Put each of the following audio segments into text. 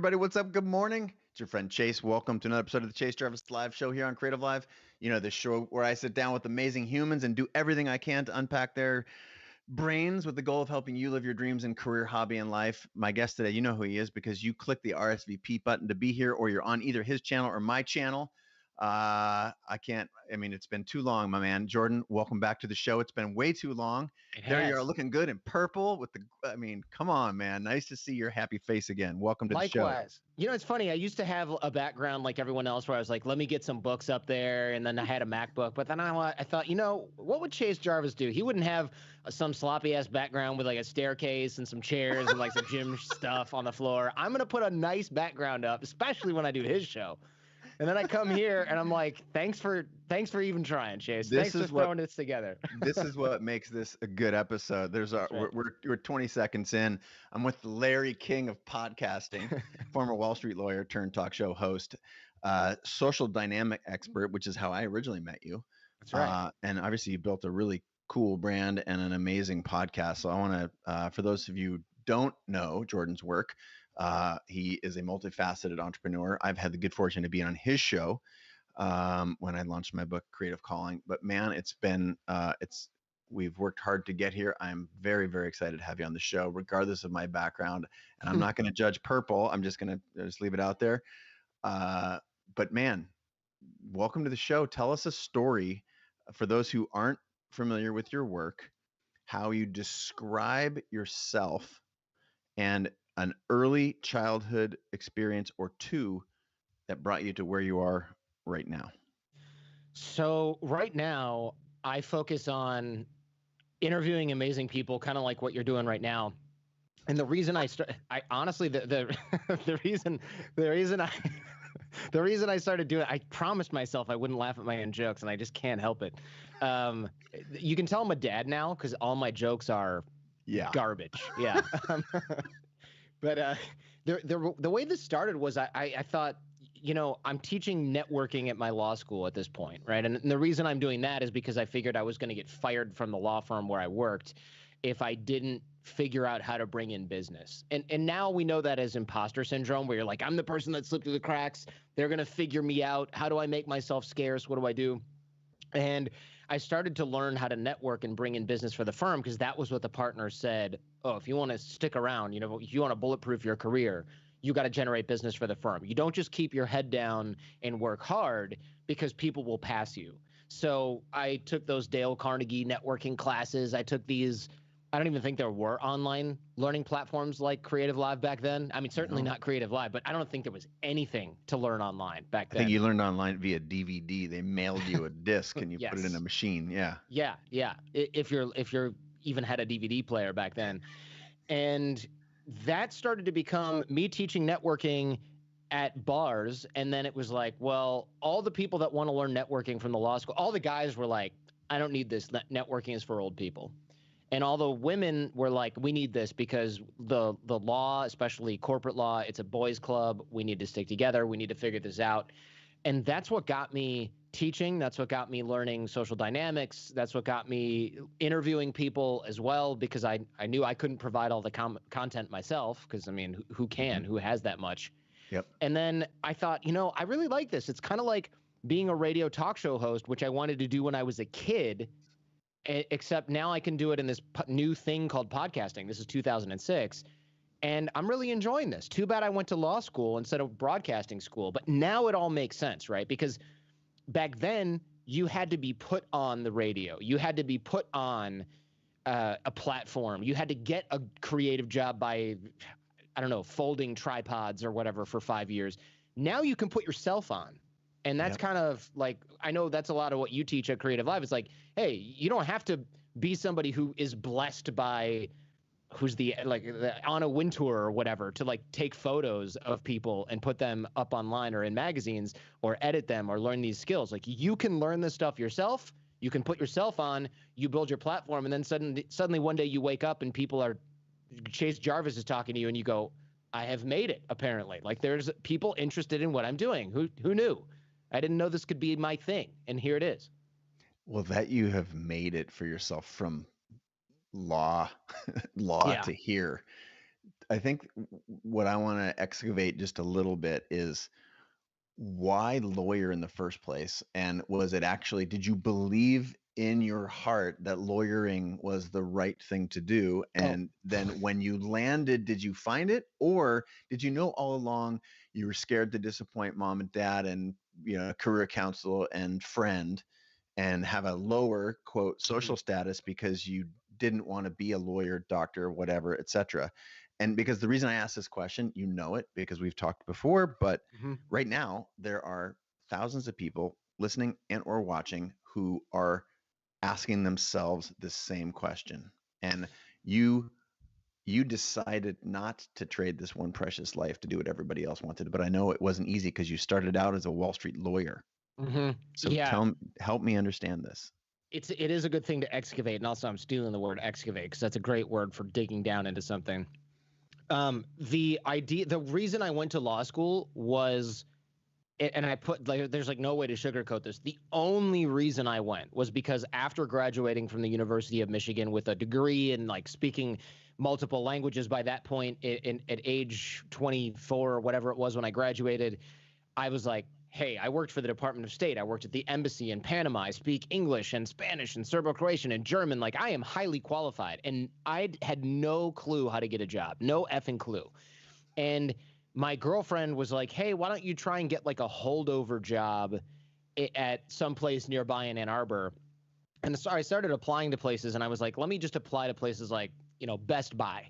everybody. What's up? Good morning. It's your friend Chase. Welcome to another episode of the Chase Jarvis Live Show here on Creative Live. You know, the show where I sit down with amazing humans and do everything I can to unpack their brains with the goal of helping you live your dreams in career, hobby, and life. My guest today, you know who he is because you click the RSVP button to be here, or you're on either his channel or my channel. It's been too long, my man. Jordan, welcome back to the show. It's been way too long. It There you are, has. looking good in purple with come on, man. Nice to see your happy face again. Welcome to the show. Likewise. You know, it's funny. I used to have a background like everyone else where I was like, let me get some books up there. And then I had a MacBook. But then I thought, what would Chase Jarvis do? He wouldn't have some sloppy ass background with like a staircase and some chairs and like some gym stuff on the floor. I'm going to put a nice background up, especially when I do his show. And then I come here and I'm like, thanks for even trying, Chase. Thanks for throwing this together. This is what makes this a good episode. Right. We're 20 seconds in. I'm with Larry King of podcasting, former Wall Street lawyer turned talk show host, social dynamic expert, which is how I originally met you. That's right. And obviously you built a really cool brand and an amazing podcast. So I want to, for those of you who don't know Jordan's work, he is a multifaceted entrepreneur. I've had the good fortune to be on his show when I launched my book, Creative Calling. But man, we've worked hard to get here. I'm very, very excited to have you on the show, regardless of my background. And I'm not going to judge purple. I'm just going to just leave it out there. But man, welcome to the show. Tell us a story for those who aren't familiar with your work, how you describe yourself and an early childhood experience or two that brought you to where you are right now. So right now I focus on interviewing amazing people, kind of like what you're doing right now. And the reason I honestly, the reason I started doing it, I promised myself I wouldn't laugh at my own jokes, and I just can't help it. You can tell I'm a dad now because all my jokes are garbage. Yeah. But the way this started was I thought, I'm teaching networking at my law school at this point, right? And the reason I'm doing that is because I figured I was going to get fired from the law firm where I worked if I didn't figure out how to bring in business. And now we know that as imposter syndrome, where you're like, I'm the person that slipped through the cracks. They're going to figure me out. How do I make myself scarce? What do I do? And I started to learn how to network and bring in business for the firm because that was what the partners said. Oh, if you want to stick around, if you want to bulletproof your career, you got to generate business for the firm. You don't just keep your head down and work hard because people will pass you. So I took those Dale Carnegie networking classes. I took these. I don't even think there were online learning platforms like Creative Live back then. I mean, certainly not Creative Live, but I don't think there was anything to learn online back then. I think you learned online via DVD. They mailed you a disc and you Yes. put it in a machine. Yeah. Yeah. If you're even had a DVD player back then. And that started to become me teaching networking at bars. And then it was like, well, all the people that want to learn networking from the law school, all the guys were like, I don't need this. Networking is for old people. And all the women were like, we need this because the law, especially corporate law, it's a boys' club. We need to stick together. We need to figure this out. And that's what got me teaching. That's what got me learning social dynamics. That's what got me interviewing people as well, because I knew I couldn't provide all the content myself because, I mean, who can? Who has that much? Yep. And then I thought, I really like this. It's kind of like being a radio talk show host, which I wanted to do when I was a kid, except now I can do it in this new thing called podcasting. This is 2006. And I'm really enjoying this. Too bad I went to law school instead of broadcasting school. But now it all makes sense, right? Because back then you had to be put on the radio. You had to be put on a platform. You had to get a creative job by, I don't know, folding tripods or whatever for 5 years. Now you can put yourself on. And that's kind of like, I know that's a lot of what you teach at Creative Live. It's like, hey, you don't have to be somebody who is blessed by who's the on a Wintour or whatever to like take photos of people and put them up online or in magazines or edit them or learn these skills. Like you can learn this stuff yourself. You can put yourself on, you build your platform, and then suddenly one day you wake up and Chase Jarvis is talking to you and you go, I have made it, apparently. Like there's people interested in what I'm doing. Who knew? I didn't know this could be my thing, and here it is. Well, that you have made it for yourself from law to here. I think what I want to excavate just a little bit is why lawyer in the first place? And was it actually, did you believe in your heart that lawyering was the right thing to do? And then when you landed, did you find it? Or did you know all along you were scared to disappoint mom and dad and, career counsel and friend, and have a lower quote social status because you didn't want to be a lawyer, doctor, whatever, etc. And because the reason I ask this question, you know it because we've talked before, but right now there are thousands of people listening and or watching who are asking themselves the same question. And you decided not to trade this one precious life to do what everybody else wanted, but I know it wasn't easy because you started out as a Wall Street lawyer. So Yeah. help me understand this. It is a good thing to excavate, and also I'm stealing the word excavate because that's a great word for digging down into something. The reason I went to law school was, and I put like, there's like no way to sugarcoat this. The only reason I went was because after graduating from the University of Michigan with a degree in like speaking multiple languages, by that point at age 24 or whatever it was when I graduated, I was like, hey, I worked for the Department of State. I worked at the embassy in Panama. I speak English and Spanish and Serbo-Croatian and German. Like, I am highly qualified. And I had no clue how to get a job, no effing clue. And my girlfriend was like, hey, why don't you try and get like a holdover job at some place nearby in Ann Arbor? And so I started applying to places, and I was like, let me just apply to places like, Best Buy.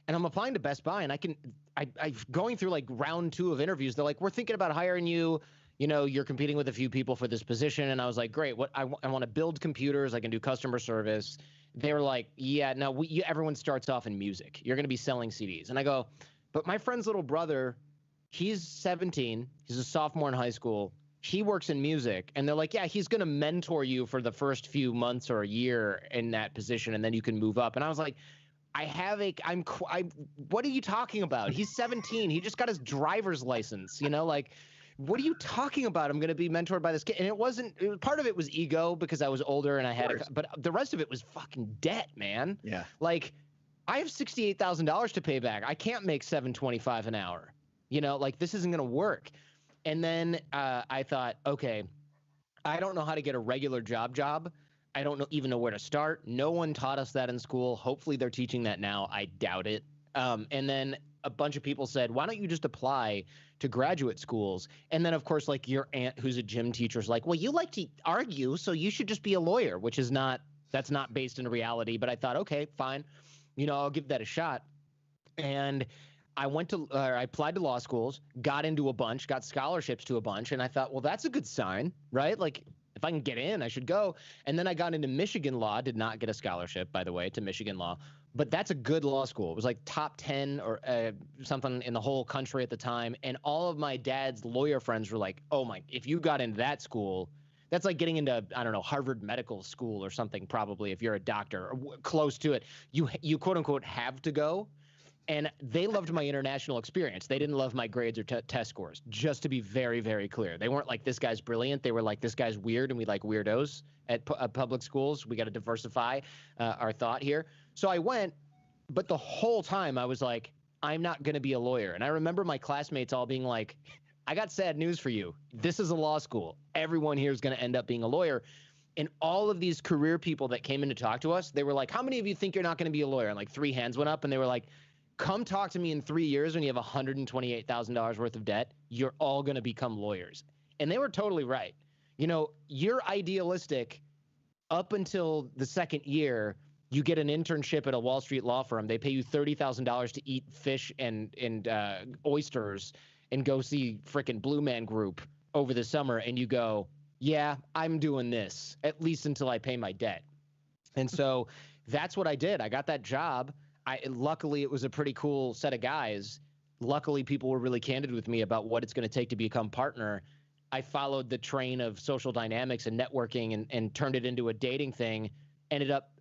And I'm applying to Best Buy, and I'm going through like round 2 of interviews. They're like, we're thinking about hiring you. You're competing with a few people for this position. And I was like, great. What I want to build computers. I can do customer service. They were like, yeah, no, everyone starts off in music. You're going to be selling CDs. And I go, but my friend's little brother, he's 17. He's a sophomore in high school. He works in music. And they're like, yeah, he's going to mentor you for the first few months or a year in that position. And then you can move up. And I was like, what are you talking about? He's 17. He just got his driver's license, like, what are you talking about? I'm going to be mentored by this kid. And part of it was ego because I was older and I had, but the rest of it was fucking debt, man. Yeah. Like, I have $68,000 to pay back. I can't make $7.25 an hour, like this isn't going to work. And then I thought, okay, I don't know how to get a regular job. I don't even know where to start. No one taught us that in school. Hopefully they're teaching that now. I doubt it. And then a bunch of people said, why don't you just apply to graduate schools? And then, of course, like your aunt who's a gym teacher is like, well, you like to argue, so you should just be a lawyer, which is that's not based in reality. But I thought, okay, fine. I'll give that a shot. And I applied to law schools, got into a bunch, got scholarships to a bunch. And I thought, well, that's a good sign, right? Like, if I can get in, I should go. And then I got into Michigan law, did not get a scholarship, by the way, to Michigan law. But that's a good law school. It was like top 10 or something in the whole country at the time. And all of my dad's lawyer friends were like, oh my, if you got into that school, that's like getting into, I don't know, Harvard Medical School or something, probably, if you're a doctor or close to it. You quote unquote have to go. And they loved my international experience. They didn't love my grades or test scores, just to be very, very clear. They weren't like, this guy's brilliant. They were like, this guy's weird, and we like weirdos at public schools. We got to diversify our thought here. So I went, but the whole time I was like, I'm not going to be a lawyer. And I remember my classmates all being like, I got sad news for you. This is a law school. Everyone here is going to end up being a lawyer. And all of these career people that came in to talk to us, they were like, how many of you think you're not going to be a lawyer? And like 3 hands went up, and they were like, come talk to me in 3 years when you have $128,000 worth of debt. You're all going to become lawyers. And they were totally right. You're idealistic up until the second year. You get an internship at a Wall Street law firm. They pay you $30,000 to eat fish and oysters and go see frickin' Blue Man Group over the summer. And you go, yeah, I'm doing this, at least until I pay my debt. And so that's what I did. I got that job. Luckily, it was a pretty cool set of guys. Luckily, people were really candid with me about what it's going to take to become partner. I followed the train of social dynamics and networking and turned it into a dating thing. Ended up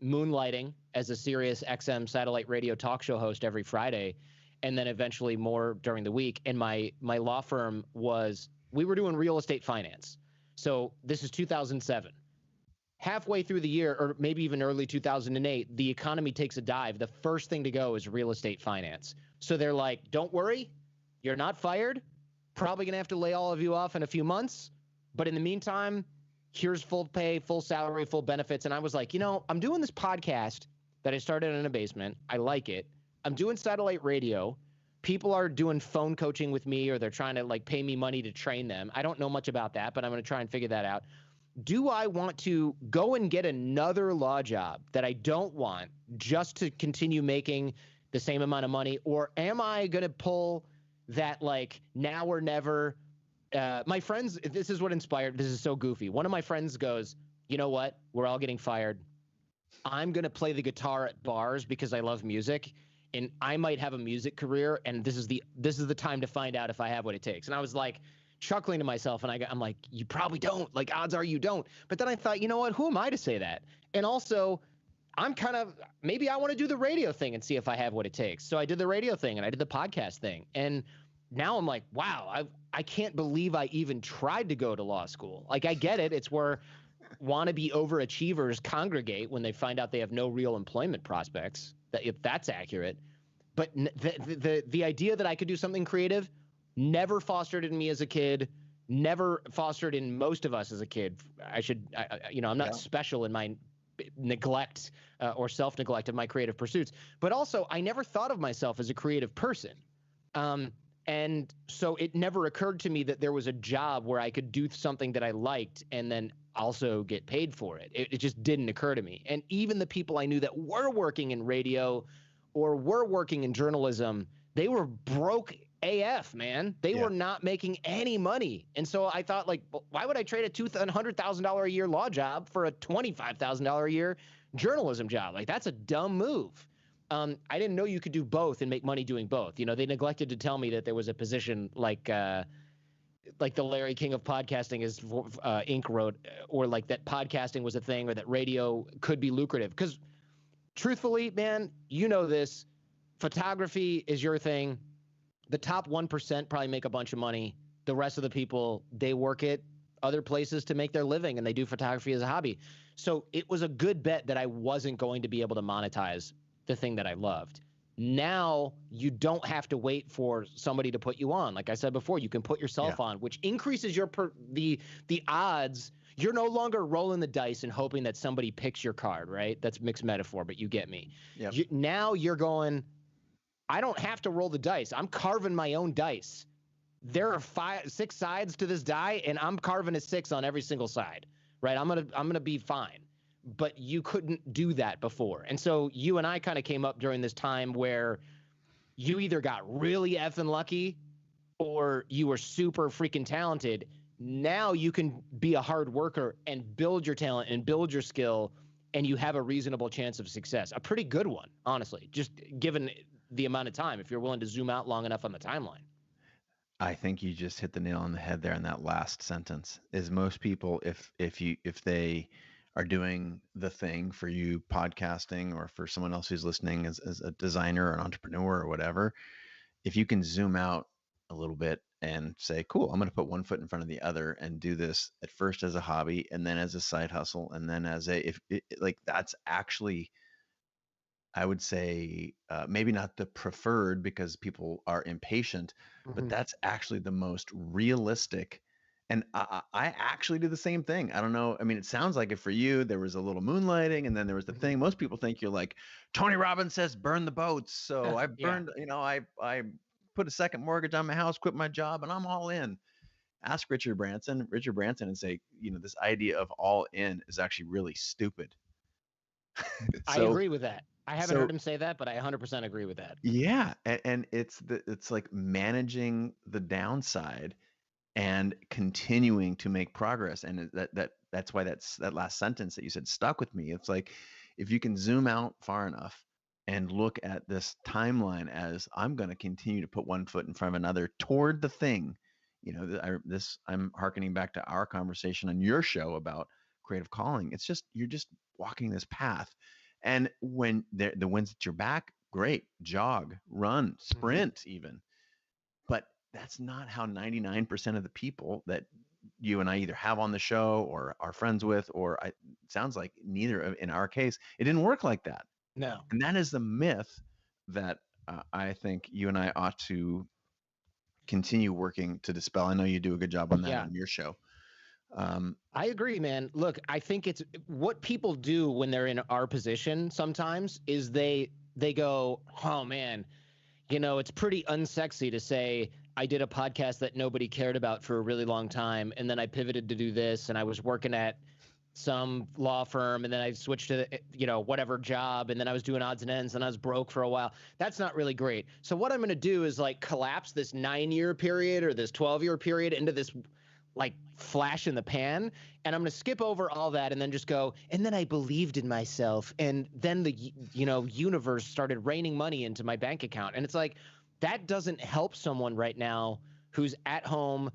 moonlighting as a Sirius XM satellite radio talk show host every Friday, and then eventually more during the week. And my law firm we were doing real estate finance. So this is 2007. halfway through the year, or maybe even early 2008, the economy takes a dive. The first thing to go is real estate finance. So they're like, don't worry, you're not fired. Probably going to have to lay all of you off in a few months. But in the meantime, here's full pay, full salary, full benefits. And I was like, I'm doing this podcast that I started in a basement. I like it. I'm doing satellite radio. People are doing phone coaching with me, or they're trying to like pay me money to train them. I don't know much about that, but I'm going to try and figure that out. Do I want to go and get another law job that I don't want just to continue making the same amount of money? Or am I going to pull that like now or never? My friends, this is what inspired, this is so goofy. One of my friends goes, you know what? We're all getting fired. I'm going to play the guitar at bars because I love music, and I might have a music career, and this is the time to find out if I have what it takes. And I was like, chuckling to myself, and I'm like, you probably don't. Like, odds are you don't. But then I thought, you know what? Who am I to say that? And also, I'm kind of, maybe I want to do the radio thing and see if I have what it takes. So I did the radio thing, and I did the podcast thing. And now I'm like, wow, I can't believe I even tried to go to law school. Like, I get it. It's where wannabe overachievers congregate when they find out they have no real employment prospects, if that's accurate. But the idea that I could do something creative never fostered in me as a kid, never fostered in most of us as a kid. I'm not special in my neglect or self-neglect of my creative pursuits, but also I never thought of myself as a creative person. And so it never occurred to me that there was a job where I could do something that I liked and then also get paid for it. It just didn't occur to me. And even the people I knew that were working in radio or were working in journalism, they were broke AF, man. They were not making any money. And so I thought, like, why would I trade a $200,000 a year law job for a $25,000 a year journalism job? Like, that's a dumb move. I didn't know you could do both and make money doing both. They neglected to tell me that there was a position like the Larry King of podcasting, as Inc. wrote, or like that podcasting was a thing, or that radio could be lucrative. Because truthfully, man, this, photography is your thing. The top 1% probably make a bunch of money. The rest of the people, they work at other places to make their living, and they do photography as a hobby. So it was a good bet that I wasn't going to be able to monetize the thing that I loved. Now you don't have to wait for somebody to put you on. Like I said before, you can put yourself on, which increases the odds. You're no longer rolling the dice and hoping that somebody picks your card, right? That's mixed metaphor, but you get me. Yep. Now you're going, I don't have to roll the dice. I'm carving my own dice. There are 6 sides to this die, and I'm carving a 6 on every single side, right? I'm gonna be fine. But you couldn't do that before. And so you and I kind of came up during this time where you either got really effing lucky or you were super freaking talented. Now you can be a hard worker and build your talent and build your skill, and you have a reasonable chance of success. A pretty good one, honestly, just given the amount of time, if you're willing to zoom out long enough on the timeline. I think you just hit the nail on the head there in that last sentence. Is most people, if they are doing the thing for you, podcasting, or for someone else who's listening as a designer or an entrepreneur or whatever, if you can zoom out a little bit and say, cool, I'm going to put one foot in front of the other and do this at first as a hobby, and then as a side hustle, and then as that's actually, I would say, maybe not the preferred because people are impatient, but that's actually the most realistic. And I actually do the same thing. I don't know. I mean, it sounds like it for you. There was a little moonlighting, and then there was the thing. Most people think you're like, Tony Robbins says, burn the boats. So I burned, I put a second mortgage on my house, quit my job, and I'm all in. Ask Richard Branson, and say, this idea of all in is actually really stupid. I agree with that. I haven't heard him say that, but I 100% agree with that. Yeah. And it's like managing the downside and continuing to make progress. And that's why that last sentence that you said stuck with me. It's like, if you can zoom out far enough and look at this timeline as I'm going to continue to put one foot in front of another toward the thing, I'm hearkening back to our conversation on your show about creative calling. It's just, you're just walking this path. And when the wind's at your back, great, jog, run, sprint even. But that's not how 99% of the people that you and I either have on the show or are friends with, or it sounds like neither in our case, it didn't work like that. No. And that is the myth that I think you and I ought to continue working to dispel. I know you do a good job on that Yeah. on your show. Um, I agree, man. Look, I think it's what people do when they're in our position sometimes is they go, "Oh man, it's pretty unsexy to say I did a podcast that nobody cared about for a really long time and then I pivoted to do this and I was working at some law firm and then I switched to whatever job and then I was doing odds and ends and I was broke for a while." That's not really great. So what I'm going to do is like collapse this 9-year period or this 12-year period into this like flash in the pan, and I'm going to skip over all that and then just go, and then I believed in myself and then the universe started raining money into my bank account. And it's like that doesn't help someone right now who's at home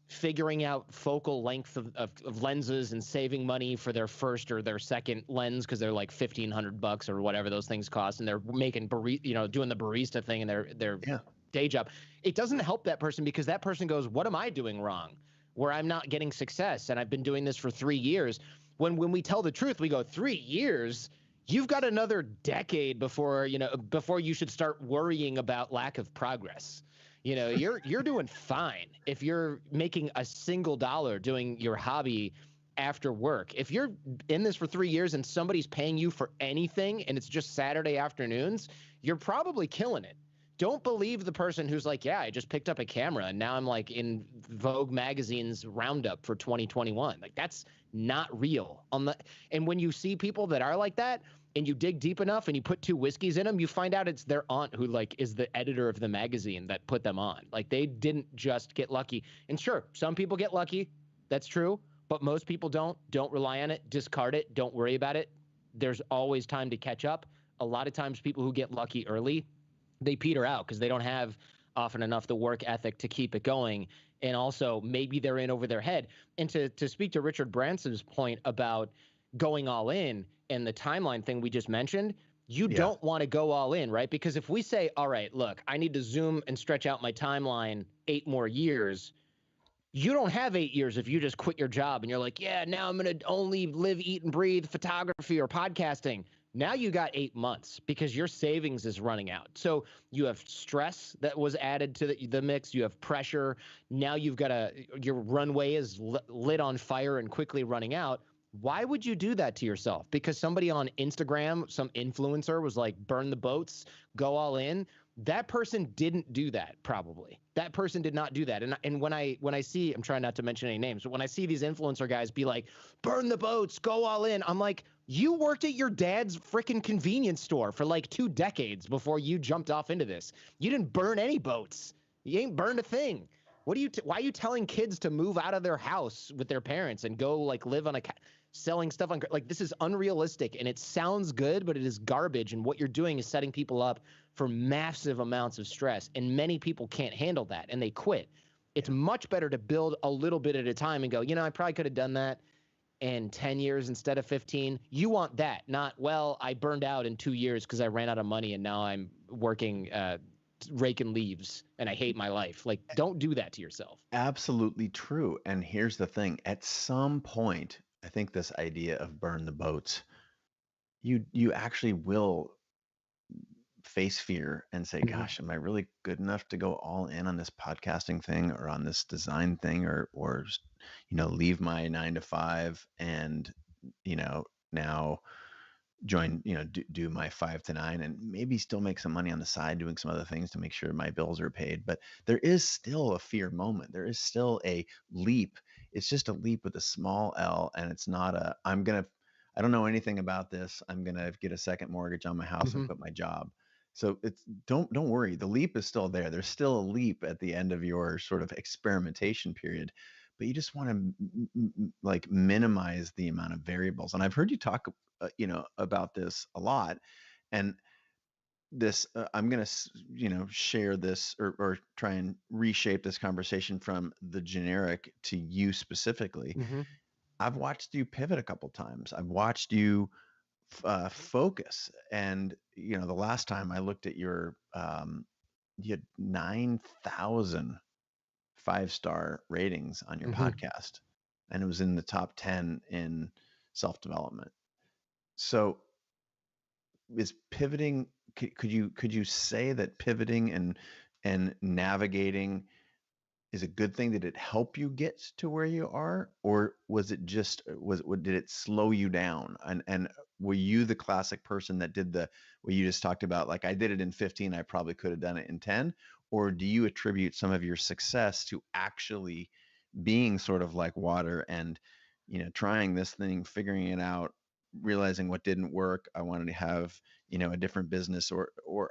figuring out focal length of lenses and saving money for their first or their second lens because they're like $1,500 or whatever those things cost, and they're making doing the barista thing in their yeah, day job. It doesn't help that person because that person goes, what am I doing wrong where I'm not getting success and I've been doing this for 3 years? When we tell the truth, we go, 3 years? You've got another decade before you should start worrying about lack of progress. You're doing fine if you're making a single dollar doing your hobby after work. If you're in this for 3 years and somebody's paying you for anything and it's just Saturday afternoons, you're probably killing it. Don't believe the person who's like, yeah, I just picked up a camera and now I'm like in Vogue magazine's roundup for 2021. Like that's not real. And when you see people that are like that, and you dig deep enough and you put 2 whiskeys in them, you find out it's their aunt who like is the editor of the magazine that put them on. Like they didn't just get lucky. And sure, some people get lucky. That's true. But most people don't. Don't rely on it. Discard it. Don't worry about it. There's always time to catch up. A lot of times people who get lucky early, they peter out because they don't have often enough the work ethic to keep it going. And also maybe they're in over their head. And to speak to Richard Branson's point about going all in and the timeline thing we just mentioned, you yeah, don't want to go all in, right? Because if we say, all right, look, I need to zoom and stretch out my timeline 8 more years, you don't have 8 years if you just quit your job and you're like, yeah, now I'm going to only live, eat, and breathe photography or podcasting. Now you got 8 months because your savings is running out. So you have stress that was added to the mix. You have pressure. Now you've got your runway is lit on fire and quickly running out. Why would you do that to yourself? Because somebody on Instagram, some influencer was like, burn the boats, go all in. That person didn't do that, probably. That person did not do that. And when I see, I'm trying not to mention any names, but when I see these influencer guys be like, burn the boats, go all in, I'm like, you worked at your dad's freaking convenience store for like 2 decades before you jumped off into this. You didn't burn any boats. You ain't burned a thing. Why are you telling kids to move out of their house with their parents and go like live on selling stuff on, like, this is unrealistic and it sounds good, but it is garbage. And what you're doing is setting people up for massive amounts of stress. And many people can't handle that and they quit. It's much better to build a little bit at a time and go, I probably could have done that in 10 years instead of 15. You want that, not, well, I burned out in 2 years because I ran out of money and now I'm working, raking leaves and I hate my life. Like, don't do that to yourself. absolutely true. And here's the thing: at some point, I think this idea of burn the boats, you actually will face fear and say, Mhm. gosh, am I really good enough to go all in on this podcasting thing or on this design thing, or leave my 9 to 5 and now join, do my 5 to 9 and maybe still make some money on the side doing some other things to make sure my bills are paid. But there is still a fear moment. There is still a leap. It's just a leap with a small L, and it's not I don't know anything about this. I'm gonna get a second mortgage on my house and Mhm. quit my job. So it's don't worry. The leap is still there. There's still a leap at the end of your sort of experimentation period, but you just want to like minimize the amount of variables. And I've heard you talk about this a lot. And this I'm going to share this, or try and reshape this conversation from the generic to you specifically. Mhm. I've watched you pivot a couple times. I've watched you focus. And the last time I looked at you had 9,000 5-star ratings on your Mhm. podcast. and it was in the top 10 in self-development. So is pivoting, could you say that pivoting and navigating is a good thing? Did it help you get to where you are, or was it just did it slow you down? And were you the classic person that did the what you just talked about, like I did it in 15, I probably could have done it in 10, or do you attribute some of your success to actually being sort of like water and trying this thing, figuring it out, realizing what didn't work, I wanted to have a different business, or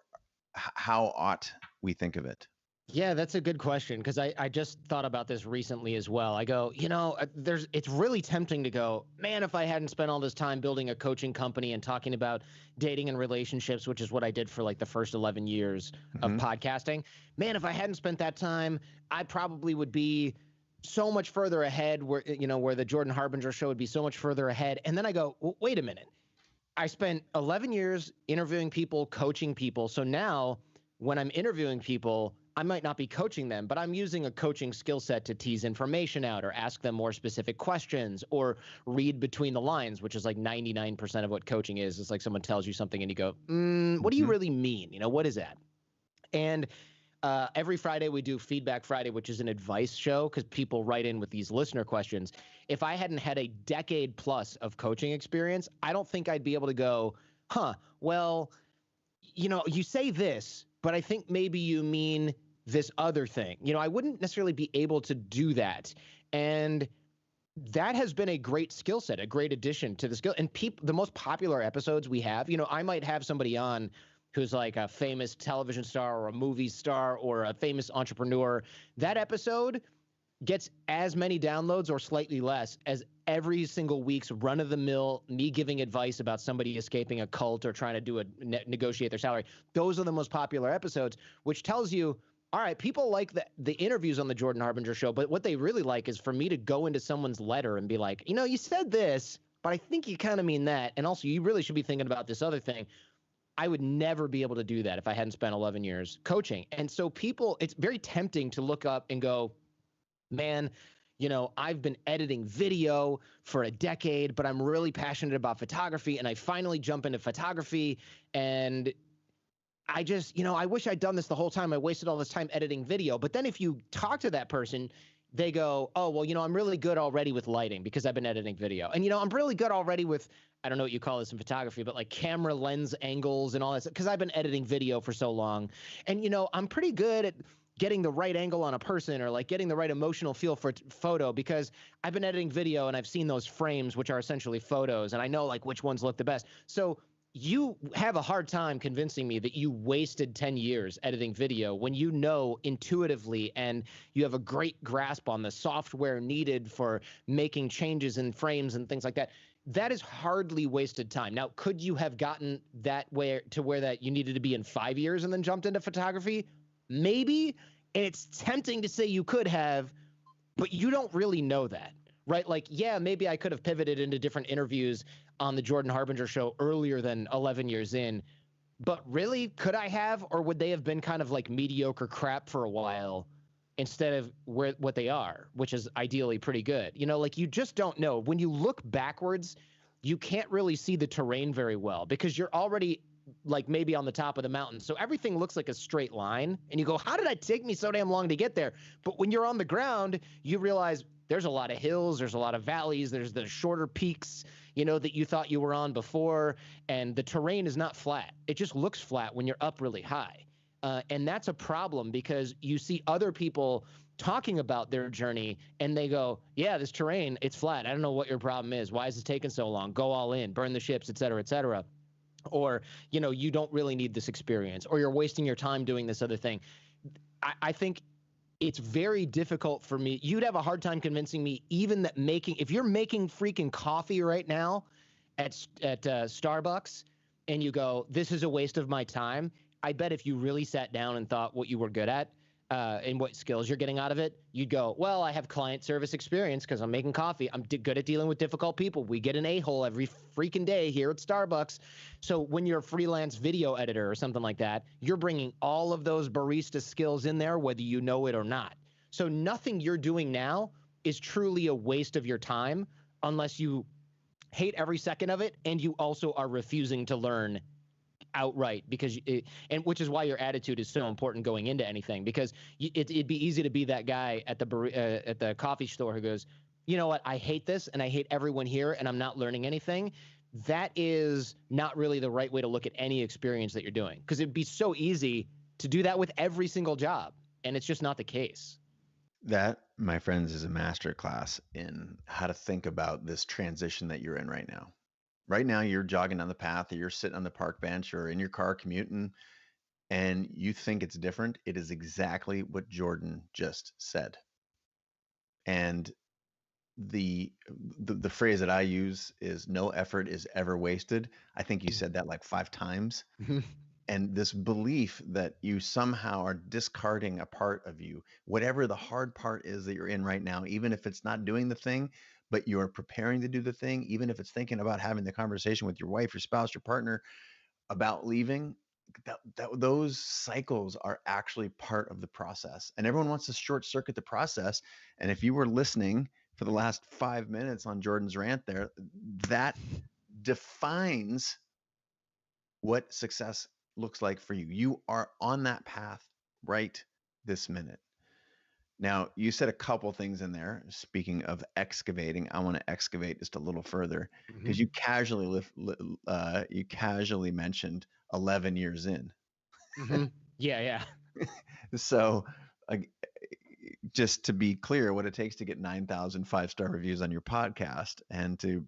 how ought we think of it? Yeah, that's a good question because I just thought about this recently as well. I go, it's really tempting to go, man, if I hadn't spent all this time building a coaching company and talking about dating and relationships, which is what I did for like the first 11 years of Mm-hmm. podcasting, man, if I hadn't spent that time, I probably would be so much further ahead where the Jordan Harbinger Show would be so much further ahead. And then I go, wait a minute. I spent 11 years interviewing people, coaching people. So now when I'm interviewing people, I might not be coaching them, but I'm using a coaching skill set to tease information out or ask them more specific questions or read between the lines, which is like 99% of what coaching is. It's like someone tells you something and you go, what do you Mm-hmm. really mean? What is that? And every Friday we do Feedback Friday, which is an advice show because people write in with these listener questions. If I hadn't had a decade plus of coaching experience, I don't think I'd be able to go, well, you say this, but I think maybe you mean this other thing. I wouldn't necessarily be able to do that. And that has been a great skill set, a great addition to the skill. And the most popular episodes we have, I might have somebody on who's like a famous television star or a movie star or a famous entrepreneur. That episode gets as many downloads or slightly less as every single week's run-of-the-mill me giving advice about somebody escaping a cult or trying to negotiate their salary. Those are the most popular episodes, which tells you, all right, people like the interviews on the Jordan Harbinger Show, but what they really like is for me to go into someone's letter and be like, you said this, but I think you kind of mean that, and also you really should be thinking about this other thing. I would never be able to do that if I hadn't spent 11 years coaching. And so it's very tempting to look up and go, man, I've been editing video for a decade, but I'm really passionate about photography. And I finally jump into photography. And I just, I wish I'd done this the whole time. I wasted all this time editing video. But then if you talk to that person, they go, oh, well, I'm really good already with lighting because I've been editing video. And, I'm really good already with, I don't know what you call this in photography, but like camera lens angles and all that stuff because I've been editing video for so long. And, I'm pretty good at getting the right angle on a person or like getting the right emotional feel for photo because I've been editing video and I've seen those frames, which are essentially photos, and I know like which ones look the best. So you have a hard time convincing me that you wasted 10 years editing video when you know intuitively and you have a great grasp on the software needed for making changes in frames and things like that. That is hardly wasted time. Now, could you have gotten that way to where that you needed to be in 5 years and then jumped into photography? Maybe. And it's tempting to say you could have, but you don't really know that, right? Like, yeah, maybe I could have pivoted into different interviews on the Jordan Harbinger Show earlier than 11 years in, but really, could I have, or would they have been kind of like mediocre crap for a while instead of what they are, which is ideally pretty good? Like you just don't know. When you look backwards, you can't really see the terrain very well because you're already like maybe on the top of the mountain. So everything looks like a straight line and you go, how did it take me so damn long to get there? But when you're on the ground, you realize there's a lot of hills, there's a lot of valleys, there's the shorter peaks, that you thought you were on before. And the terrain is not flat. It just looks flat when you're up really high. And that's a problem because you see other people talking about their journey and they go, yeah, this terrain, it's flat. I don't know what your problem is. Why is it taking so long? Go all in, burn the ships, et cetera, et cetera. Or, you don't really need this experience, or you're wasting your time doing this other thing. I think it's very difficult for me. You'd have a hard time convincing me even that if you're making freaking coffee right now at Starbucks and you go, this is a waste of my time. I bet if you really sat down and thought what you were good at, and what skills you're getting out of it, you'd go, well, I have client service experience because I'm making coffee. I'm good at dealing with difficult people. We get an a-hole every freaking day here at Starbucks. So when you're a freelance video editor or something like that, you're bringing all of those barista skills in there, whether you know it or not. So nothing you're doing now is truly a waste of your time unless you hate every second of it and you also are refusing to learn outright, because and which is why your attitude is so important going into anything, because it'd be easy to be that guy at the coffee store who goes, you know what, I hate this and I hate everyone here and I'm not learning anything. That is not really the right way to look at any experience that you're doing, because it'd be so easy to do that with every single job, and it's just not the case. That, my friends, is a master class in how to think about this transition that you're in right now. Right now, you're jogging down the path, or you're sitting on the park bench, or in your car commuting, and you think it's different. It is exactly what Jordan just said. And the phrase that I use is no effort is ever wasted. I think you said that like 5 times. And this belief that you somehow are discarding a part of you, whatever the hard part is that you're in right now, even if it's not doing the thing, but you're preparing to do the thing, even if it's thinking about having the conversation with your wife, your spouse, your partner about leaving, those cycles are actually part of the process. And everyone wants to short circuit the process. And if you were listening for the last 5 minutes on Jordan's rant there, that defines what success looks like for you. You are on that path right this minute. Now, you said a couple things in there. Speaking of excavating, I want to excavate just a little further, because you casually mentioned 11 years in. Yeah. So, uh, just to be clear, what it takes to get 9,000 5-star reviews on your podcast and to,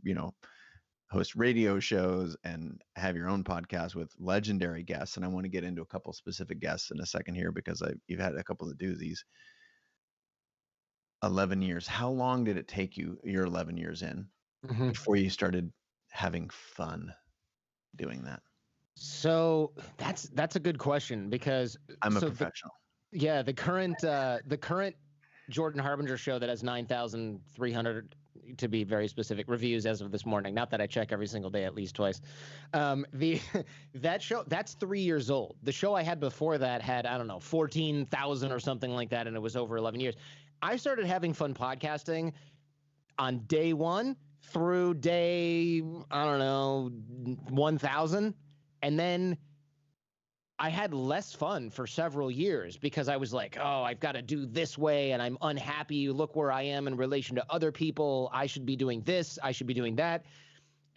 host radio shows and have your own podcast with legendary guests. And I want to get into a couple specific guests in a second here, because you've had a couple of doozies. 11 years. How long did it take you? You're 11 years in before you started having fun doing that. So that's a good question, because I'm a professional. The current Jordan Harbinger show that has 9,300, to be very specific, reviews as of this morning. Not that I check every single day, at least twice. That show, that's 3 years old. The show I had before that had, I don't know, 14,000 or something like that, and it was over 11 years. I started having fun podcasting on day one through day, I don't know, 1,000. And then I had less fun for several years because I was like, oh, I've got to do this way and I'm unhappy. Look where I am in relation to other people. I should be doing this. I should be doing that.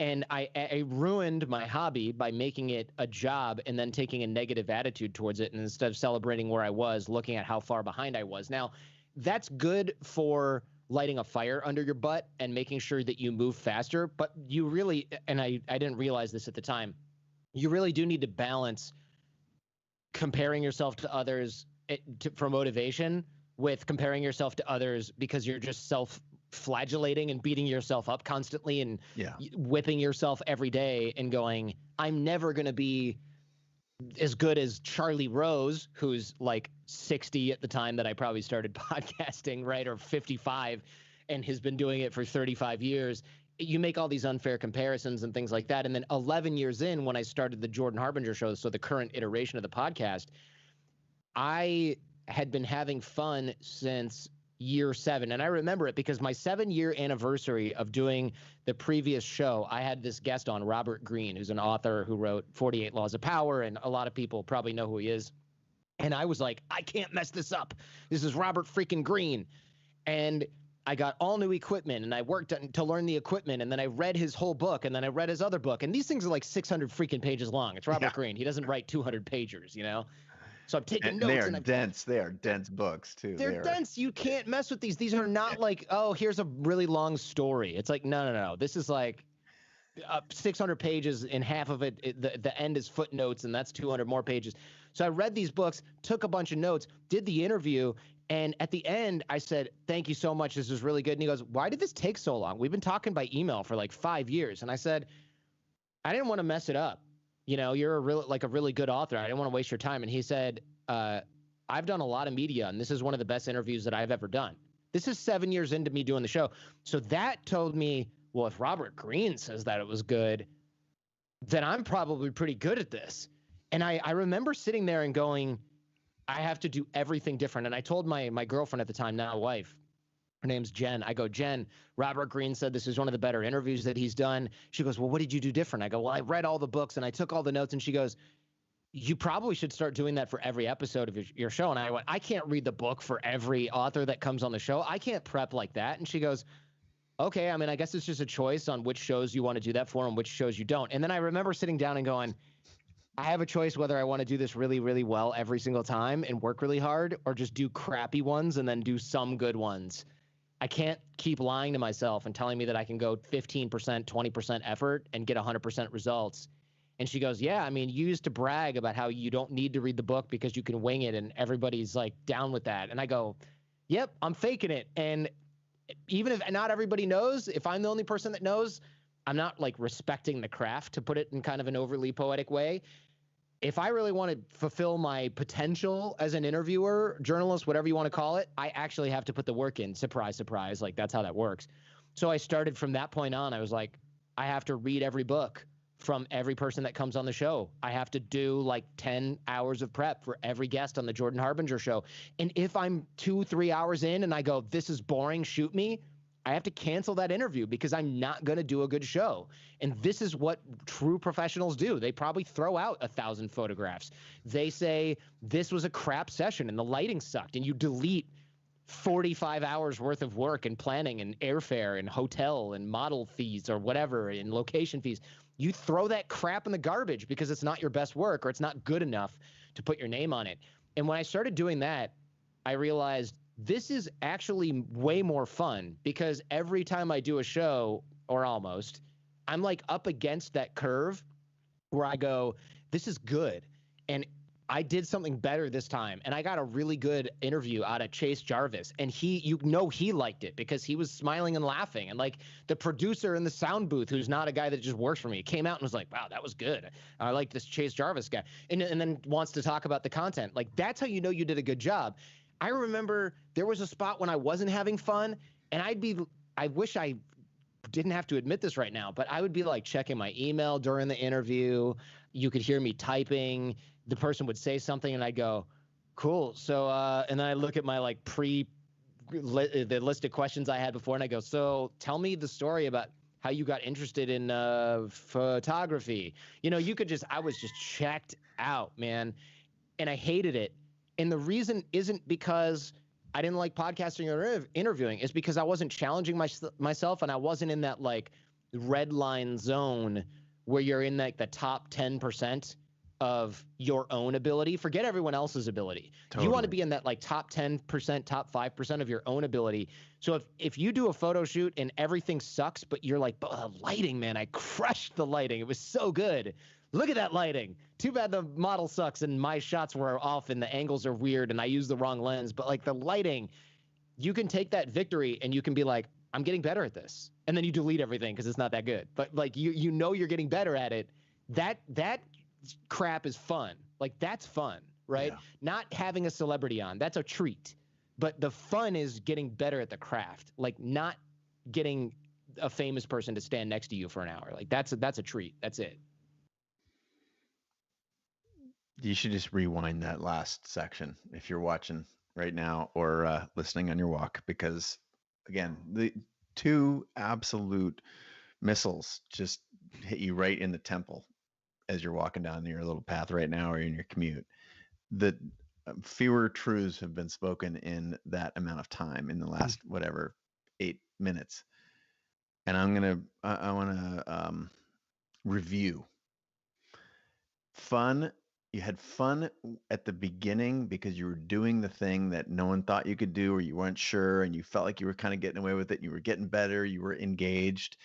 And I ruined my hobby by making it a job and then taking a negative attitude towards it. And instead of celebrating where I was, looking at how far behind I was. Now, that's good for lighting a fire under your butt and making sure that you move faster. But you really, and I didn't realize this at the time, you really do need to balance comparing yourself to others for motivation with comparing yourself to others because you're just self-flagellating and beating yourself up constantly and whipping yourself every day and going, I'm never going to be as good as Charlie Rose, who's like 60 at the time that I probably started podcasting, right? Or 55 and has been doing it for 35 years. You make all these unfair comparisons and things like that. And then 11 years in, when I started the Jordan Harbinger Show, so the current iteration of the podcast, I had been having fun since year 7. And I remember it because my 7-year anniversary of doing the previous show, I had this guest on, Robert Greene, who's an author who wrote 48 Laws of Power. And a lot of people probably know who he is. And I was like, I can't mess this up. This is Robert freaking Greene. And I got all new equipment and I worked to learn the equipment, and then I read his whole book, and then I read his other book. And these things are like 600 freaking pages long. It's Robert Greene. He doesn't write 200 pagers, So I'm taking notes. They are dense. They are dense books too. They're dense. You can't mess with these. These are not like, oh, here's a really long story. It's like, no. This is like 600 pages, and half of it, the end is footnotes, and that's 200 more pages. So I read these books, took a bunch of notes, did the interview. And at the end, I said, thank you so much. This was really good. And he goes, why did this take so long? We've been talking by email for like 5 years. And I said, I didn't want to mess it up. You're a really good author. I didn't want to waste your time. And he said, I've done a lot of media, and this is one of the best interviews that I've ever done. This is 7 years into me doing the show. So that told me, well, if Robert Greene says that it was good, then I'm probably pretty good at this. And I remember sitting there and going, I have to do everything different. And I told my girlfriend at the time, now wife, Her name's Jen. I go, Jen, Robert Greene said this is one of the better interviews that he's done. She goes, well, what did you do different? I go, well, I read all the books and I took all the notes. And she goes, you probably should start doing that for every episode of your show. And I went, I can't read the book for every author that comes on the show. I can't prep like that. And she goes, okay, I mean, I guess it's just a choice on which shows you want to do that for and which shows you don't. And then I remember sitting down and going, I have a choice whether I want to do this really, really well every single time and work really hard, or just do crappy ones and then do some good ones. I can't keep lying to myself and telling me that I can go 15%, 20% effort and get 100% results. And she goes, yeah, I mean, you used to brag about how you don't need to read the book because you can wing it and everybody's like down with that. And I go, yep, I'm faking it. And even if not everybody knows, if I'm the only person that knows, I'm not like respecting the craft, to put it in kind of an overly poetic way. If I really want to fulfill my potential as an interviewer, journalist, whatever you want to call it, I actually have to put the work in. Surprise, surprise. Like, that's how that works. So I started from that point on. I was like, I have to read every book from every person that comes on the show. I have to do like 10 hours of prep for every guest on the Jordan Harbinger Show. And if I'm 2-3 hours in and I go, this is boring, shoot me, I have to cancel that interview because I'm not going to do a good show. And this is what true professionals do. They probably throw out 1,000 photographs. They say, this was a crap session and the lighting sucked. And you delete 45 hours worth of work and planning and airfare and hotel and model fees or whatever and location fees. You throw that crap in the garbage because it's not your best work or it's not good enough to put your name on it. And when I started doing that, I realized this is actually way more fun, because every time I do a show, or almost, I'm like up against that curve where I go, this is good. And I did something better this time. And I got a really good interview out of Chase Jarvis. And he liked it because he was smiling and laughing. And like the producer in the sound booth, who's not a guy that just works for me, came out and was like, wow, that was good. I like this Chase Jarvis guy. And then wants to talk about the content. Like, that's how you know you did a good job. I remember there was a spot when I wasn't having fun, and I wish I didn't have to admit this right now, but I would be like checking my email during the interview. You could hear me typing. The person would say something and I'd go, cool. So, and then I look at my like the list of questions I had before, and I go, so tell me the story about how you got interested in photography. You know, I was just checked out, man. And I hated it. And the reason isn't because I didn't like podcasting or interviewing. It's because I wasn't challenging myself, and I wasn't in that like red line zone where you're in like the top 10% of your own ability. Forget everyone else's ability. Totally. You want to be in that like top 10%, top 5% of your own ability. So if you do a photo shoot and everything sucks, but you're like, lighting, man, I crushed the lighting. It was so good. Look at that lighting. Too bad the model sucks and my shots were off and the angles are weird and I used the wrong lens. But like the lighting, you can take that victory and you can be like, I'm getting better at this. And then you delete everything because it's not that good. But like you know you're getting better at it. That crap is fun. Like, that's fun, right? Yeah. Not having a celebrity on, that's a treat. But the fun is getting better at the craft. Like, not getting a famous person to stand next to you for an hour. Like, that's a treat. That's it. You should just rewind that last section if you're watching right now or listening on your walk, because again, the two absolute missiles just hit you right in the temple as you're walking down your little path right now or in your commute. The fewer truths have been spoken in that amount of time in the last whatever 8 minutes. And I want to review. Fun. You had fun at the beginning because you were doing the thing that no one thought you could do, or you weren't sure, and you felt like you were kind of getting away with it. You were getting better. You were engaged.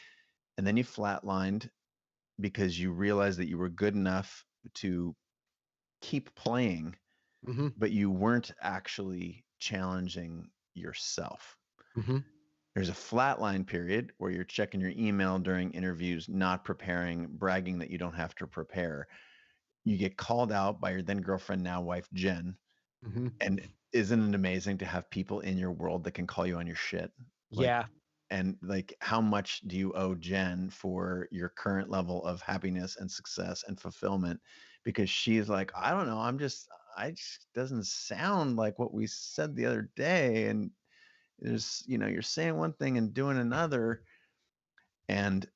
And then you flatlined because you realized that you were good enough to keep playing, but you weren't actually challenging yourself. There's a flatline period where you're checking your email during interviews, not preparing, bragging that you don't have to prepare. You get called out by your then girlfriend, now wife, Jen. And isn't it amazing to have people in your world that can call you on your shit? Like, yeah. And like, how much do you owe Jen for your current level of happiness and success and fulfillment? Because she's like, I don't know, I just doesn't sound like what we said the other day. And there's, you're saying one thing and doing another, and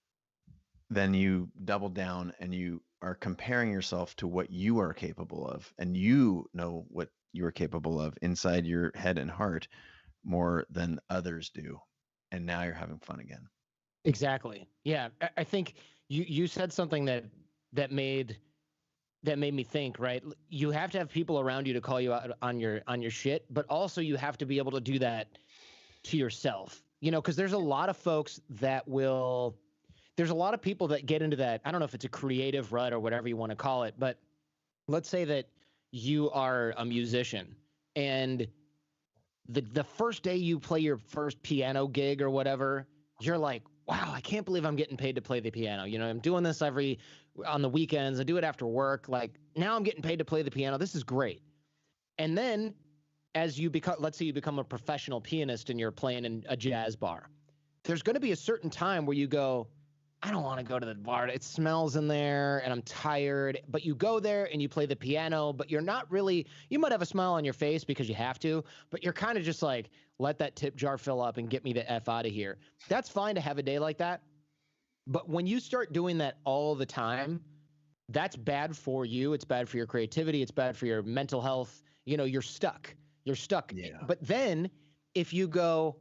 then you double down and you are comparing yourself to what you are capable of, and you know what you are capable of inside your head and heart more than others do. And now you're having fun again. Exactly. Yeah. I think you said something that made that made me think, right? You have to have people around you to call you out on your shit, but also you have to be able to do that to yourself. Because there's a lot of folks that will there's a lot of people that get into that. I don't know if it's a creative rut or whatever you want to call it, but let's say that you are a musician and the first day you play your first piano gig or whatever, you're like, wow, I can't believe I'm getting paid to play the piano. I'm doing this on the weekends. I do it after work. Like now I'm getting paid to play the piano. This is great. And then as you become, let's say you become a professional pianist and you're playing in a jazz bar, there's going to be a certain time where you go, I don't want to go to the bar. It smells in there and I'm tired. But you go there and you play the piano, but you're not really, you might have a smile on your face because you have to, but you're kind of just like, let that tip jar fill up and get me the F out of here. That's fine to have a day like that. But when you start doing that all the time, that's bad for you. It's bad for your creativity. It's bad for your mental health. You're stuck. You're stuck. Yeah. But then if you go,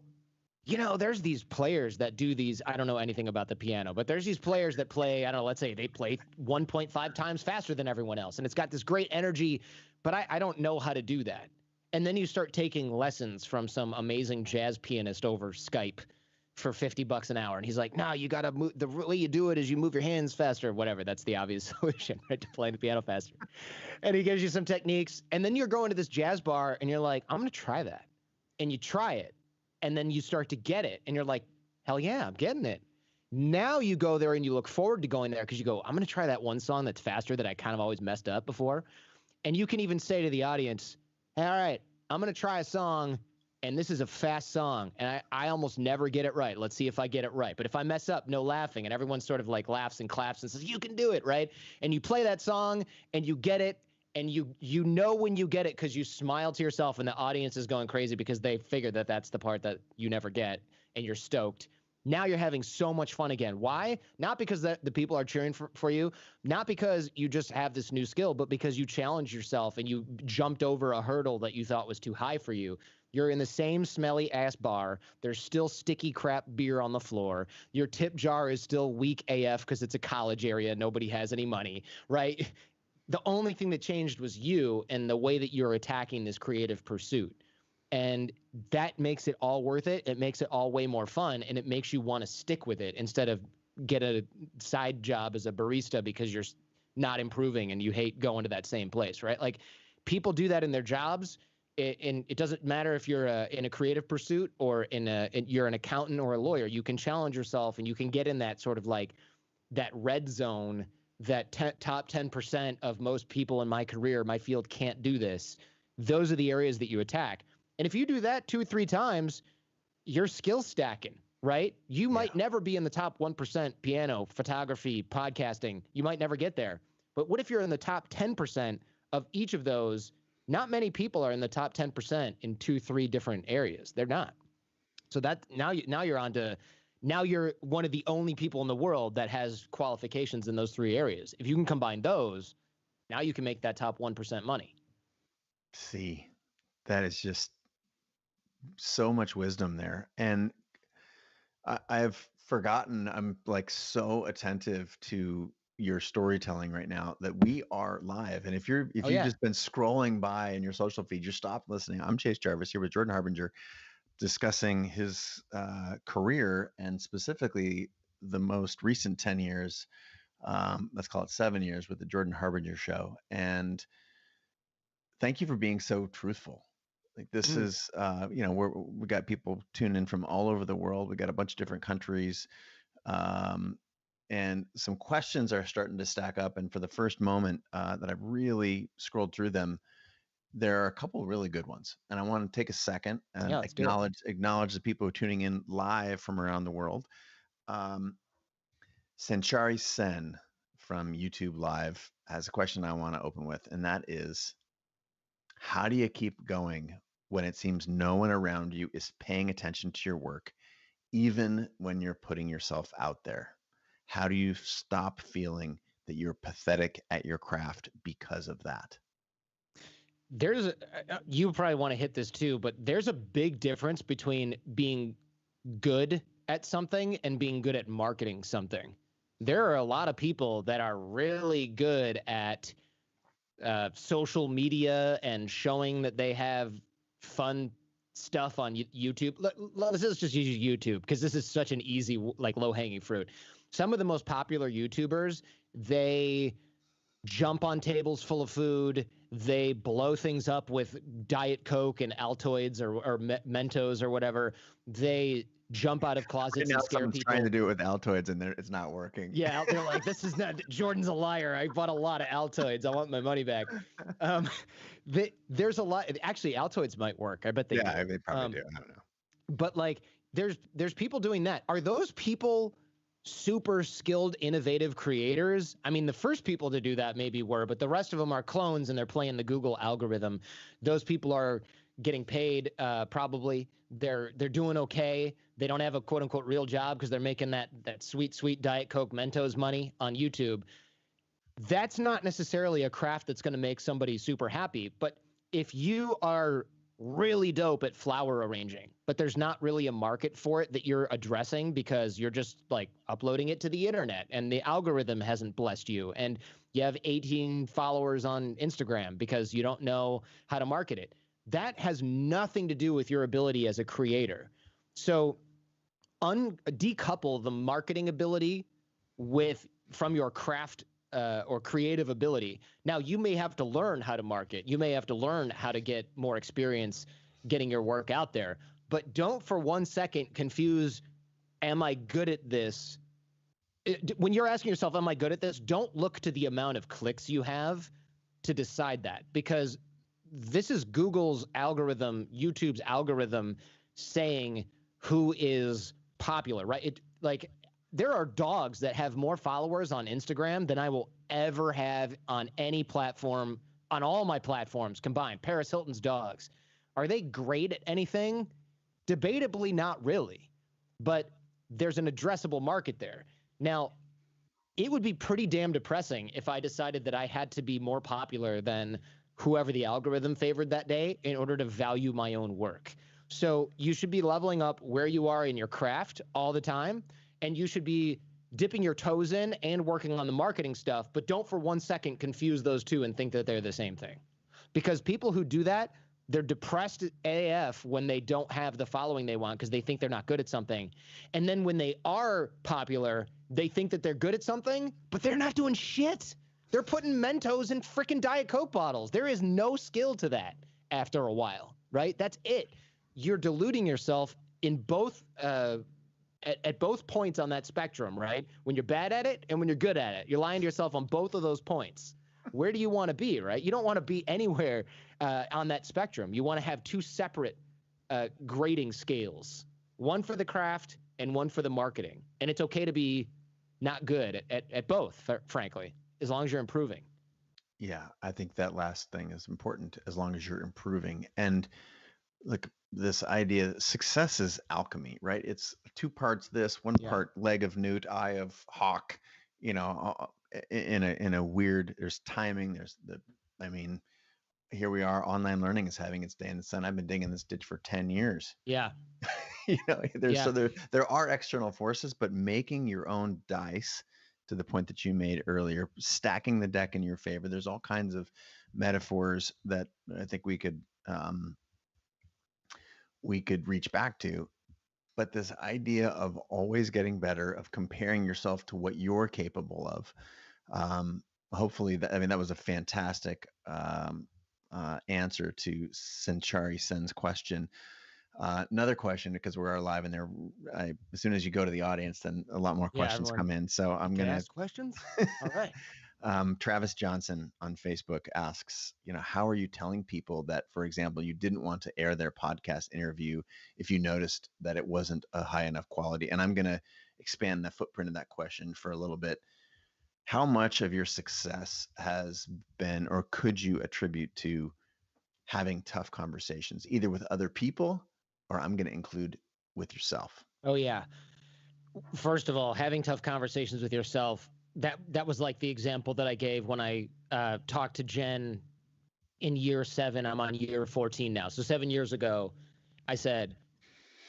there's these players that do these. I don't know anything about the piano, but there's these players that play, I don't know, let's say they play 1.5 times faster than everyone else. And it's got this great energy, but I don't know how to do that. And then you start taking lessons from some amazing jazz pianist over Skype for $50 an hour. And he's like, no, you got to move. The way you do it is you move your hands faster, whatever. That's the obvious solution, right? To playing the piano faster. And he gives you some techniques. And then you're going to this jazz bar and you're like, I'm going to try that. And you try it. And then you start to get it. And you're like, hell yeah, I'm getting it. Now you go there and you look forward to going there because you go, I'm going to try that one song that's faster that I kind of always messed up before. And you can even say to the audience, hey, all right, I'm going to try a song. And this is a fast song. And I almost never get it right. Let's see if I get it right. But if I mess up, no laughing. And everyone sort of like laughs and claps and says, you can do it, right? And you play that song and you get it. And you know when you get it because you smile to yourself and the audience is going crazy because they figured that that's the part that you never get and you're stoked. Now you're having so much fun again. Why? Not because the people are cheering for you, not because you just have this new skill, but because you challenged yourself and you jumped over a hurdle that you thought was too high for you. You're in the same smelly ass bar. There's still sticky crap beer on the floor. Your tip jar is still weak AF because it's a college area. Nobody has any money, right? The only thing that changed was you and the way that you're attacking this creative pursuit. And that makes it all worth it. It makes it all way more fun. And it makes you want to stick with it instead of get a side job as a barista because you're not improving and you hate going to that same place, right? Like people do that in their jobs. And it doesn't matter if you're in a creative pursuit or you're an accountant or a lawyer. You can challenge yourself and you can get in that sort of like that red zone that top 10% of most people in my career, my field can't do this. Those are the areas that you attack. And if you do that 2 or 3 times, you're skill stacking, right? You might never be in the top 1% piano, photography, podcasting. You might never get there. But what if you're in the top 10% of each of those? Not many people are in the top 10% in 2, 3 different areas. They're not. So that now you're on to now you're one of the only people in the world that has qualifications in those 3 areas. If you can combine those, now you can make that top 1% money. See, that is just so much wisdom there. And I've forgotten, I'm like so attentive to your storytelling right now that we are live. And if you've just been scrolling by in your social feed, you stop listening. I'm Chase Jarvis here with Jordan Harbinger, discussing his career and specifically the most recent 10 years, let's call it 7 years, with the Jordan Harbinger Show. And thank you for being so truthful. Like this is, we got people tuning in from all over the world. We got a bunch of different countries. And some questions are starting to stack up. And for the first moment that I've really scrolled through them, there are a couple of really good ones. And I want to take a second and acknowledge the people who are tuning in live from around the world. Sanchari Sen from YouTube Live has a question I want to open with, and that is, how do you keep going when it seems no one around you is paying attention to your work, even when you're putting yourself out there? How do you stop feeling that you're pathetic at your craft because of that? You probably want to hit this too, but there's a big difference between being good at something and being good at marketing something. There are a lot of people that are really good at social media and showing that they have fun stuff on YouTube. Let's just use YouTube because this is such an easy, like low hanging fruit. Some of the most popular YouTubers, they jump on tables full of food. They blow things up with Diet Coke and Altoids or Mentos or whatever. They jump out of closets Right now, and scare someone's people. trying to do it with Altoids, and it's not working. Yeah, they're like, this is not, Jordan's a liar. I bought a lot of Altoids. I want my money back. There's a lot. Actually, Altoids might work. I bet they do. Yeah, they probably do. I don't know. But like, there's people doing that. Are those people super skilled, innovative creators? I mean, the first people to do that maybe were, but the rest of them are clones and they're playing the Google algorithm. Those people are getting paid, probably. They're doing okay. They don't have a quote unquote real job because they're making that sweet Diet Coke Mentos money on YouTube. That's not necessarily a craft that's going to make somebody super happy. But if you are really dope at flower arranging, but there's not really a market for it that you're addressing because you're just like uploading it to the internet and the algorithm hasn't blessed you, and you have 18 followers on Instagram because you don't know how to market it, that has nothing to do with your ability as a creator. So decouple the marketing ability from your craft or creative ability. Now, you may have to learn how to market. You may have to learn how to get more experience getting your work out there. But don't for 1 second confuse, am I good at this? When you're asking yourself, am I good at this? Don't look to the amount of clicks you have to decide that, because this is Google's algorithm, YouTube's algorithm saying who is popular, right? There are dogs that have more followers on Instagram than I will ever have on any platform, on all my platforms combined. Paris Hilton's dogs. Are they great at anything? Debatably not really, but there's an addressable market there. Now, it would be pretty damn depressing if I decided that I had to be more popular than whoever the algorithm favored that day in order to value my own work. So you should be leveling up where you are in your craft all the time, and you should be dipping your toes in and working on the marketing stuff, but don't for 1 second confuse those two and think that they're the same thing. Because people who do that, they're depressed AF when they don't have the following they want because they think they're not good at something. And then when they are popular, they think that they're good at something, but they're not doing shit. They're putting Mentos in freaking Diet Coke bottles. There is no skill to that after a while, right? That's it. You're deluding yourself in both at both points on that spectrum, right? When you're bad at it and when you're good at it. You're lying to yourself on both of those points. Where do you want to be, right? You don't want to be anywhere on that spectrum. You want to have two separate grading scales, one for the craft and one for the marketing. And it's okay to be not good at both, frankly, as long as you're improving. Yeah, I think that last thing is important, as long as you're improving. And look, this idea, success is alchemy, right? It's two parts this, one part leg of newt, eye of hawk, you know, in a weird, there's timing, I mean, here we are, online learning is having its day in the sun. I've been digging this ditch for 10 years. Yeah. So there are external forces, but making your own dice, to the point that you made earlier, stacking the deck in your favor. There's all kinds of metaphors that I think we could reach back to. But this idea of always getting better, of comparing yourself to what you're capable of, hopefully, that was a fantastic answer to Sanchari Sen's question. Another question, because we're live and as soon as you go to the audience, then a lot more questions come in. So I'm going to ask questions. All right. Travis Johnson on Facebook asks, how are you telling people that, for example, you didn't want to air their podcast interview if you noticed that it wasn't a high enough quality? And I'm going to expand the footprint of that question for a little bit. How much of your success has been, or could you attribute to having tough conversations, either with other people or I'm going to include with yourself? Oh yeah. First of all, having tough conversations with yourself. That was like the example that I gave when I talked to Jen in year 7. I'm on year 14 now. So 7 years ago, I said,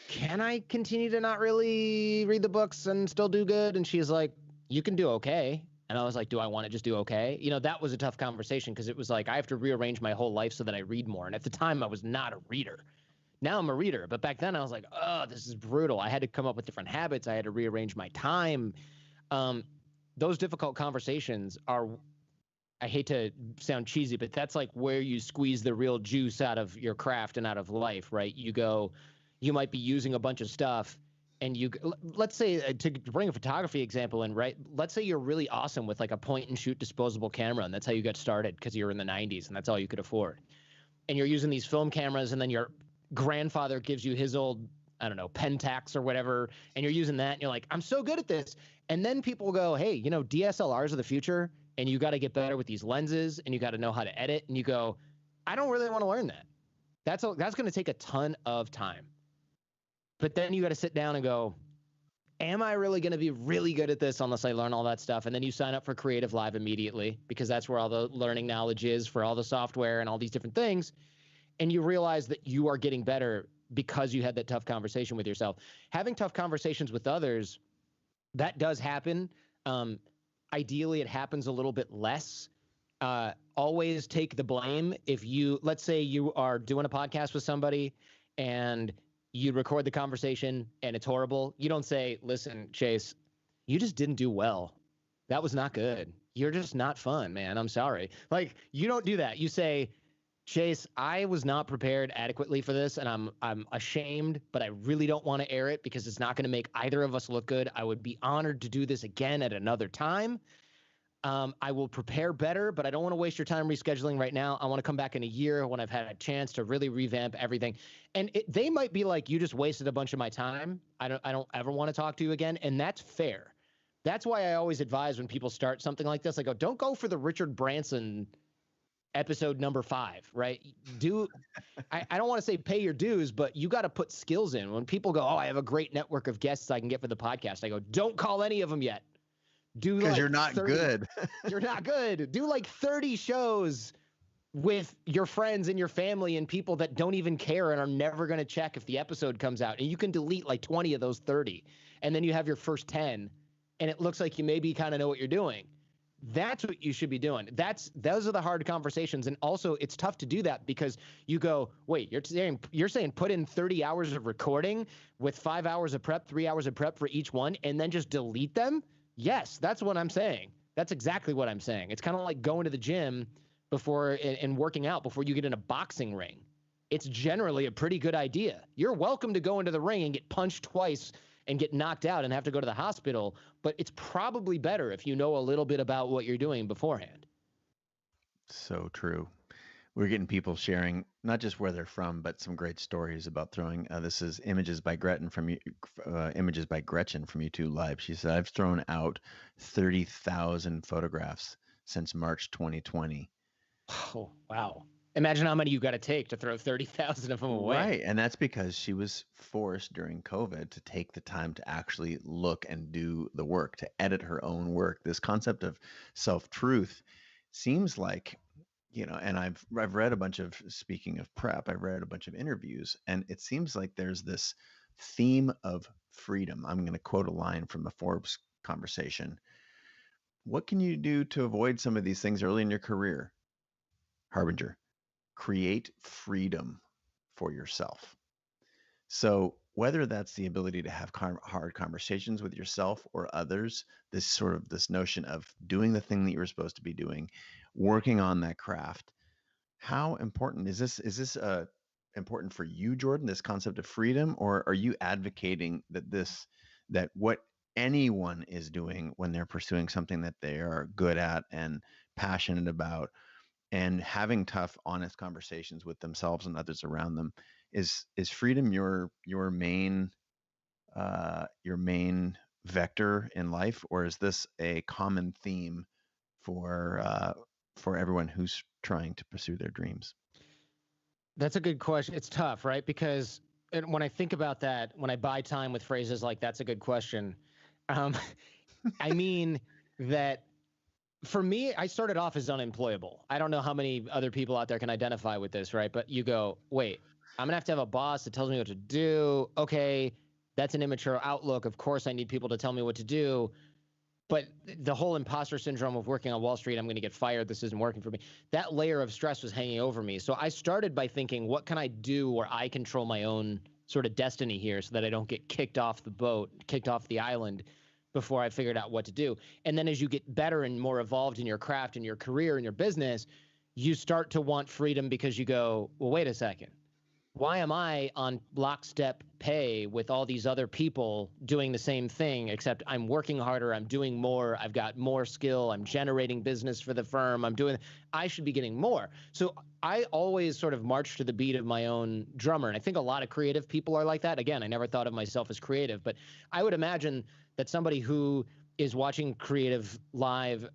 "Can I continue to not really read the books and still do good?" And she's like, "You can do okay." And I was like, "Do I want to just do okay?" That was a tough conversation because it was like I have to rearrange my whole life so that I read more. And at the time, I was not a reader. Now I'm a reader, but back then I was like, "Oh, this is brutal." I had to come up with different habits. I had to rearrange my time. Um, those difficult conversations are, I hate to sound cheesy, but that's like where you squeeze the real juice out of your craft and out of life, right? You might be using a bunch of stuff and let's say, to bring a photography example in, right? Let's say you're really awesome with like a point and shoot disposable camera, and that's how you got started because you were in the 90s and that's all you could afford. And you're using these film cameras, and then your grandfather gives you his old, I don't know, Pentax or whatever, and you're using that, and you're like, "I'm so good at this." And then people go, "Hey, DSLRs are the future, and you got to get better with these lenses, and you got to know how to edit." And you go, "I don't really want to learn that. That's going to take a ton of time." But then you got to sit down and go, "Am I really going to be really good at this unless I learn all that stuff?" And then you sign up for Creative Live immediately because that's where all the learning knowledge is for all the software and all these different things. And you realize that you are getting better because you had that tough conversation with yourself. Having tough conversations with others, that does happen. Ideally, it happens a little bit less. Always take the blame. Let's say you are doing a podcast with somebody and you record the conversation and it's horrible. You don't say, "Listen, Chase, you just didn't do well. That was not good. You're just not fun, man. I'm sorry." Like, you don't do that. You say, "Chase, I was not prepared adequately for this, and I'm ashamed, but I really don't want to air it because it's not going to make either of us look good. I would be honored to do this again at another time. I will prepare better, but I don't want to waste your time rescheduling right now. I want to come back in a year when I've had a chance to really revamp everything." And they might be like, "You just wasted a bunch of my time. I don't ever want to talk to you again." And that's fair. That's why I always advise when people start something like this, I go, don't go for the Richard Branson episode number 5, right? I don't want to say pay your dues, but you got to put skills in. When people go, "Oh, I have a great network of guests I can get for the podcast," I go, "Don't call any of them yet. Do Because like you're not 30, good. You're not good. Do like 30 shows with your friends and your family and people that don't even care and are never going to check if the episode comes out. And you can delete like 20 of those 30. And then you have your first 10 and it looks like you maybe kind of know what you're doing." That's what you should be doing. Those are the hard conversations. And also it's tough to do that because you go, "Wait, you're saying put in 30 hours of recording with 5 hours of prep, 3 hours of prep for each one, and then just delete them?" Yes, that's what I'm saying. That's exactly what I'm saying. It's kind of like going to the gym before and working out before you get in a boxing ring. It's generally a pretty good idea. You're welcome to go into the ring and get punched twice and get knocked out and have to go to the hospital, but it's probably better if you know a little bit about what you're doing beforehand. So true. We're getting people sharing not just where they're from, but some great stories about throwing. This is images by images by Gretchen from YouTube Live. She said, "I've thrown out 30,000 photographs since March 2020." Oh, wow. Imagine how many you got to take to throw 30,000 of them away. Right. And that's because she was forced during COVID to take the time to actually look and do the work, to edit her own work. This concept of self-truth seems like, and I've read a bunch of, speaking of prep, I've read a bunch of interviews, and it seems like there's this theme of freedom. I'm going to quote a line from a Forbes conversation. "What can you do to avoid some of these things early in your career, Harbinger? Create freedom for yourself." So whether that's the ability to have hard conversations with yourself or others, this notion of doing the thing that you're supposed to be doing, working on that craft, how important is this? Is this important for you, Jordan? This concept of freedom, or are you advocating that what anyone is doing when they're pursuing something that they are good at and passionate about, and having tough, honest conversations with themselves and others around them, is freedom your main vector in life, or is this a common theme for everyone who's trying to pursue their dreams? That's a good question. It's tough, right? Because when I think about that, when I buy time with phrases like "that's a good question," um, I mean that for me, I started off as unemployable. I don't know how many other people out there can identify with this, right? But you go, wait, I'm gonna have to have a boss that tells me what to do. Okay, that's an immature outlook. Of course, I need people to tell me what to do. But the whole imposter syndrome of working on Wall Street, I'm going to get fired, this isn't working for me. That layer of stress was hanging over me. So I started by thinking, what can I do where I control my own sort of destiny here so that I don't get kicked off the boat, kicked off the island before I figured out what to do. And then as you get better and more evolved in your craft and your career and your business, you start to want freedom because you go, well, wait a second. Why am I on lockstep pay with all these other people doing the same thing, except I'm working harder, I'm doing more, I've got more skill, I'm generating business for the firm, I should be getting more. So I always sort of march to the beat of my own drummer. And I think a lot of creative people are like that. Again, I never thought of myself as creative, but I would imagine that somebody who is watching creative live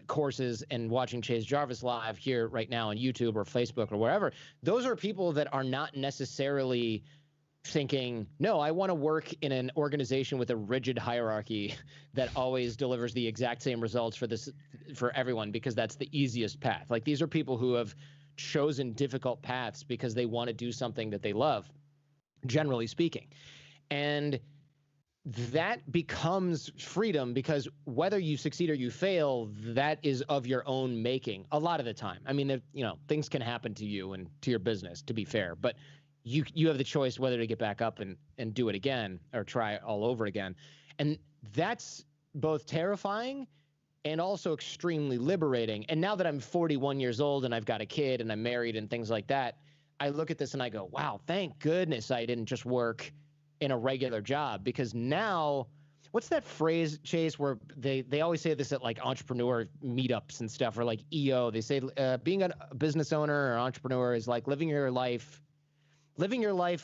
courses and watching Chase Jarvis live here right now on YouTube or Facebook or wherever, those are people that are not necessarily thinking, no, I want to work in an organization with a rigid hierarchy that always delivers the exact same results for everyone because that's the easiest path. Like these are people who have chosen difficult paths because they want to do something that they love, generally speaking. And that becomes freedom because whether you succeed or you fail, that is of your own making a lot of the time. I mean, things can happen to you and to your business, to be fair, but you have the choice whether to get back up and do it again or try all over again. And that's both terrifying and also extremely liberating. And now that I'm 41 years old and I've got a kid and I'm married and things like that, I look at this and I go, wow, thank goodness I didn't just work in a regular job, because now, what's that phrase, Chase, where they always say this at like entrepreneur meetups and stuff, or like EO, they say being a business owner or entrepreneur is like living your life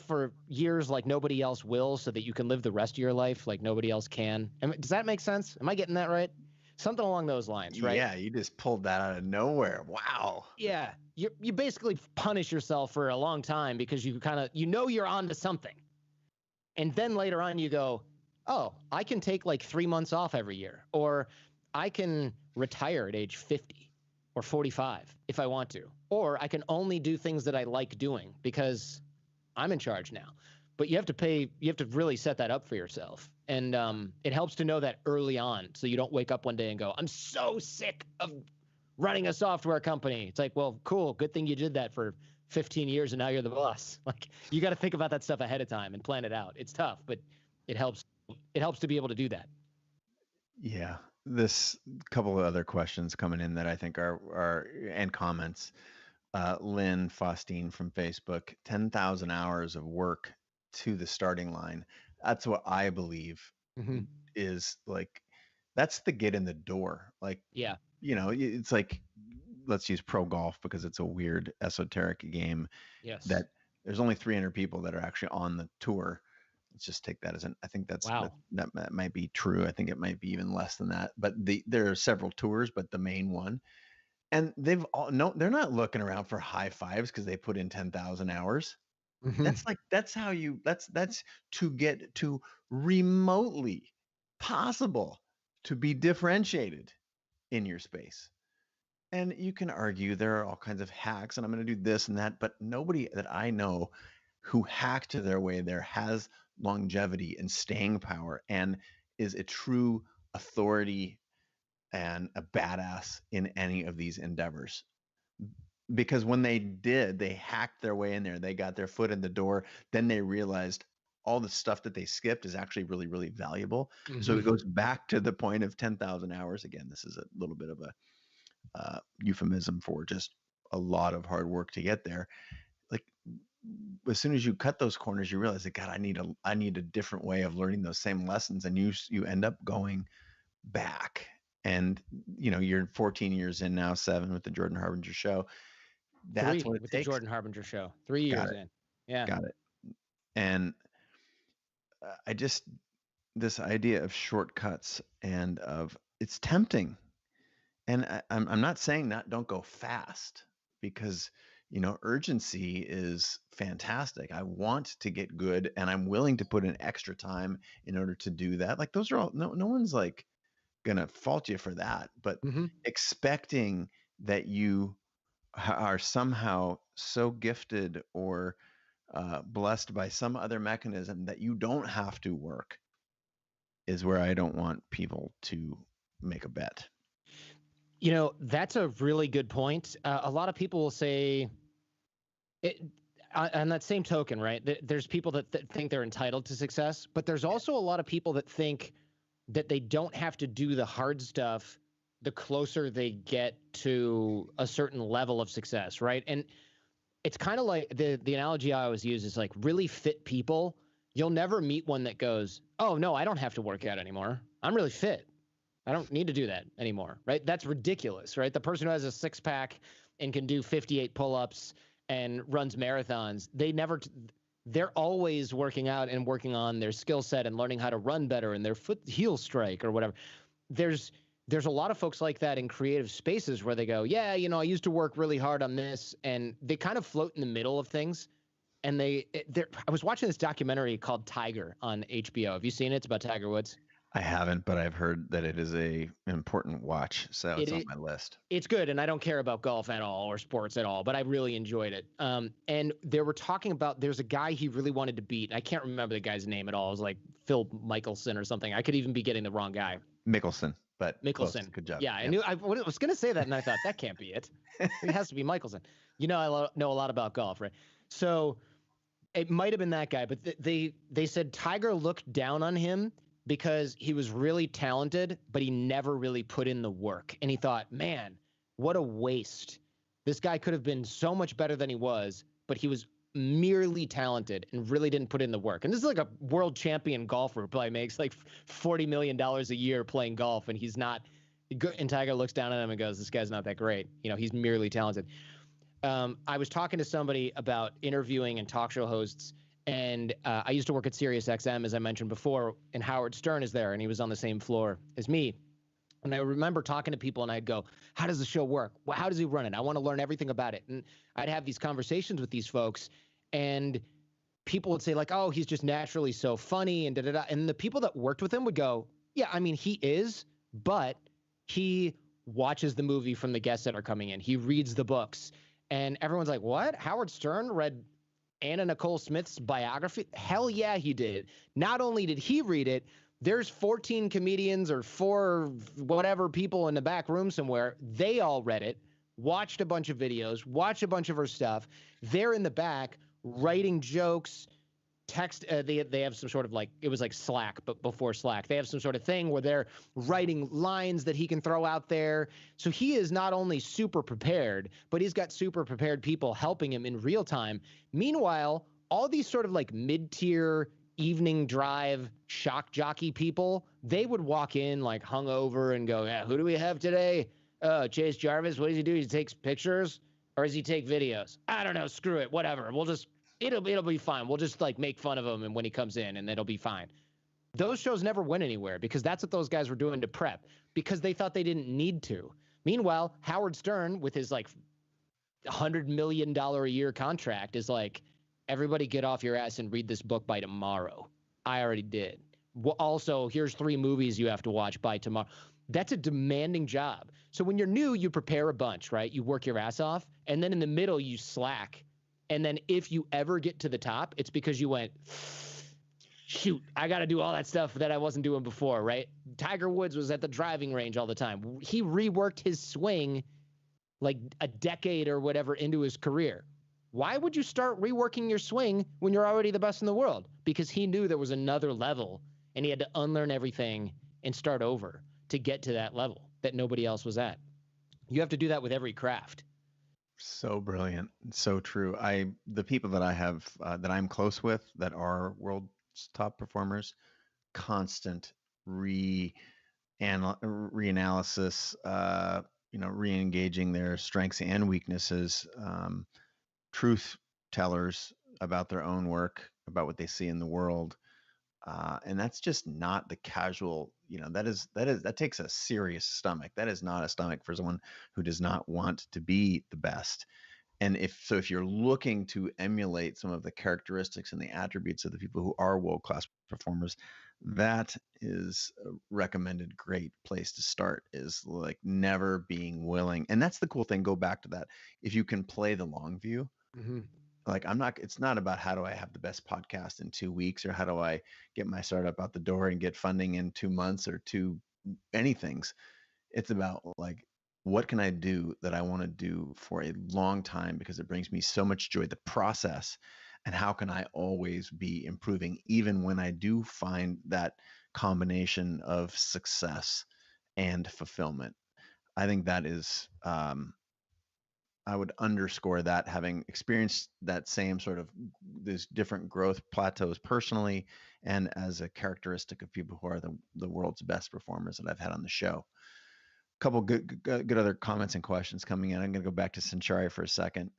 for years like nobody else will, so that you can live the rest of your life like nobody else can. Does that make sense? Am I getting that right? Something along those lines, right? Yeah, you just pulled that out of nowhere. Wow. Yeah, you basically punish yourself for a long time because you kind of you're onto something. And then later on you go, oh, I can take like 3 months off every year, or I can retire at age 50 or 45 if I want to, or I can only do things that I like doing because I'm in charge now. But you have to really set that up for yourself. And it helps to know that early on, so you don't wake up one day and go, I'm so sick of running a software company. It's like, well, cool. Good thing you did that for 15 years and now you're the boss. Like, you got to think about that stuff ahead of time and plan it out. It's tough, but it helps to be able to do that. Yeah. This couple of other questions coming in that I think are and comments. Lynn Faustine from Facebook, 10,000 hours of work to the starting line. That's what I believe is like, that's the get in the door. Like, yeah, it's like, let's use pro golf because it's a weird esoteric game. Yes. That there's only 300 people that are actually on the tour. Let's just take that as I think wow. that might be true. I think it might be even less than that, but there are several tours, but the main one, and they're not looking around for high fives because they put in 10,000 hours. That's to get to remotely possible to be differentiated in your space. And you can argue there are all kinds of hacks, and I'm going to do this and that, but nobody that I know who hacked their way there has longevity and staying power and is a true authority and a badass in any of these endeavors. Because when they hacked their way in there, they got their foot in the door, then they realized all the stuff that they skipped is actually really, really valuable. So it goes back to the point of 10,000 hours. Again, this is a little bit of a euphemism for just a lot of hard work to get there. Like, as soon as you cut those corners, you realize that, God, I need a different way of learning those same lessons. And you end up going back. And you're 14 years in now, 7 with the Jordan Harbinger Show. That's 3 what it with takes. the Jordan Harbinger Show. 3 years in. Yeah. Got it. And this idea of shortcuts and of, it's tempting. And I'm not saying don't go fast, because urgency is fantastic. I want to get good and I'm willing to put in extra time in order to do that. Like those are all, no one's like gonna fault you for that, but Mm-hmm. expecting that you are somehow so gifted or blessed by some other mechanism that you don't have to work is where I don't want people to make a bet. That's a really good point. A lot of people will say, it, on that same token, right? There's people that think they're entitled to success, but there's also a lot of people that think that they don't have to do the hard stuff the closer they get to a certain level of success, right? And it's kind of like the analogy I always use is like really fit people. You'll never meet one that goes, "Oh no, I don't have to work out anymore. I'm really fit. I don't need to do that anymore." Right? That's ridiculous, right? The person who has a six pack and can do 58 pull-ups and runs marathons, they're always working out and working on their skill set and learning how to run better and their foot heel strike or whatever. There's there's a lot of folks like that in creative spaces where they go, yeah, I used to work really hard on this, and they kind of float in the middle of things. And I was watching this documentary called Tiger on HBO. Have you seen it? It's about Tiger Woods. I haven't, but I've heard that it is an important watch, so it's on my list. It's good, and I don't care about golf at all or sports at all, but I really enjoyed it. And they were talking about there's a guy he really wanted to beat. I can't remember the guy's name at all. It was like Phil Mickelson or something. I could even be getting the wrong guy. Mickelson, but Mickelson. Close. Good job. Yeah, yep. I was going to say that, and I thought that can't be it. It has to be Mickelson. I know a lot about golf, right? So it might have been that guy, but they said Tiger looked down on him because he was really talented, but he never really put in the work. And he thought, man, what a waste. This guy could have been so much better than he was, but he was merely talented and really didn't put in the work. And this is like a world champion golfer who probably makes like $40 million a year playing golf, and he's not good. And Tiger looks down at him and goes, this guy's not that great. He's merely talented. I was talking to somebody about interviewing and talk show hosts, and I used to work at Sirius XM, as I mentioned before, and Howard Stern is there, and he was on the same floor as me. And I remember talking to people, and I'd go, how does the show work? Well, how does he run it? I want to learn everything about it. And I'd have these conversations with these folks, and people would say, like, oh, he's just naturally so funny, and da-da-da. And the people that worked with him would go, yeah, I mean, he is, but he watches the movie from the guests that are coming in. He reads the books. And everyone's like, what? Howard Stern read Anna Nicole Smith's biography? Hell yeah, he did. Not only did he read it, there's 14 comedians or 4 whatever people in the back room somewhere. They all read it, watched a bunch of videos, watched a bunch of her stuff. They're in the back writing jokes, text. They have some sort of it was like Slack, but before Slack. They have some sort of thing where they're writing lines that he can throw out there. So he is not only super prepared, but he's got super prepared people helping him in real time. Meanwhile, all these sort of like mid-tier evening drive shock jockey people, they would walk in like hungover and go, yeah, who do we have today? Chase Jarvis. What does he do? He takes pictures, or does he take videos? I don't know. Screw it. Whatever. It'll be fine. We'll just like make fun of him and when he comes in, and it'll be fine. Those shows never went anywhere because that's what those guys were doing to prep, because they thought they didn't need to. Meanwhile, Howard Stern, with his like $100 million a year contract, is like, everybody get off your ass and read this book by tomorrow. I already did. Well, also, here's 3 movies you have to watch by tomorrow. That's a demanding job. So when you're new, you prepare a bunch, right? You work your ass off, and then in the middle, you slack. And then if you ever get to the top, it's because you went, shoot, I got to do all that stuff that I wasn't doing before, right? Tiger Woods was at the driving range all the time. He reworked his swing like a decade or whatever into his career. Why would you start reworking your swing when you're already the best in the world? Because he knew there was another level, and he had to unlearn everything and start over to get to that level that nobody else was at. You have to do that with every craft. So brilliant. So true. The people that I have, that I'm close with that are world's top performers, constant reanalysis, re-engaging their strengths and weaknesses, truth tellers about their own work, about what they see in the world. And that's just not the casual, that takes a serious stomach. That is not a stomach for someone who does not want to be the best. And if you're looking to emulate some of the characteristics and the attributes of the people who are world-class performers, that is a recommended great place to start, is like never being willing. And that's the cool thing. Go back to that. If you can play the long view, like it's not about how do I have the best podcast in 2 weeks, or how do I get my startup out the door and get funding in 2 months or anythings. It's about like, what can I do that I want to do for a long time because it brings me so much joy, the process, and how can I always be improving even when I do find that combination of success and fulfillment. I think that is, I would underscore that, having experienced that same sort of these different growth plateaus personally and as a characteristic of people who are the world's best performers that I've had on the show. Couple good other comments and questions coming in. I'm going to go back to Sanchari for a second.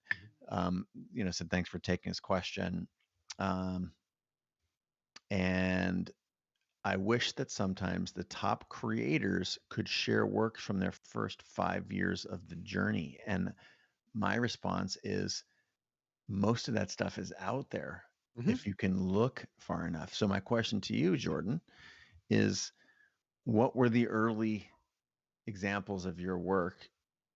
Said thanks for taking his question. And I wish that sometimes the top creators could share works from their first 5 years of the journey. And my response is most of that stuff is out there if you can look far enough. So my question to you, Jordan, is what were the early examples of your work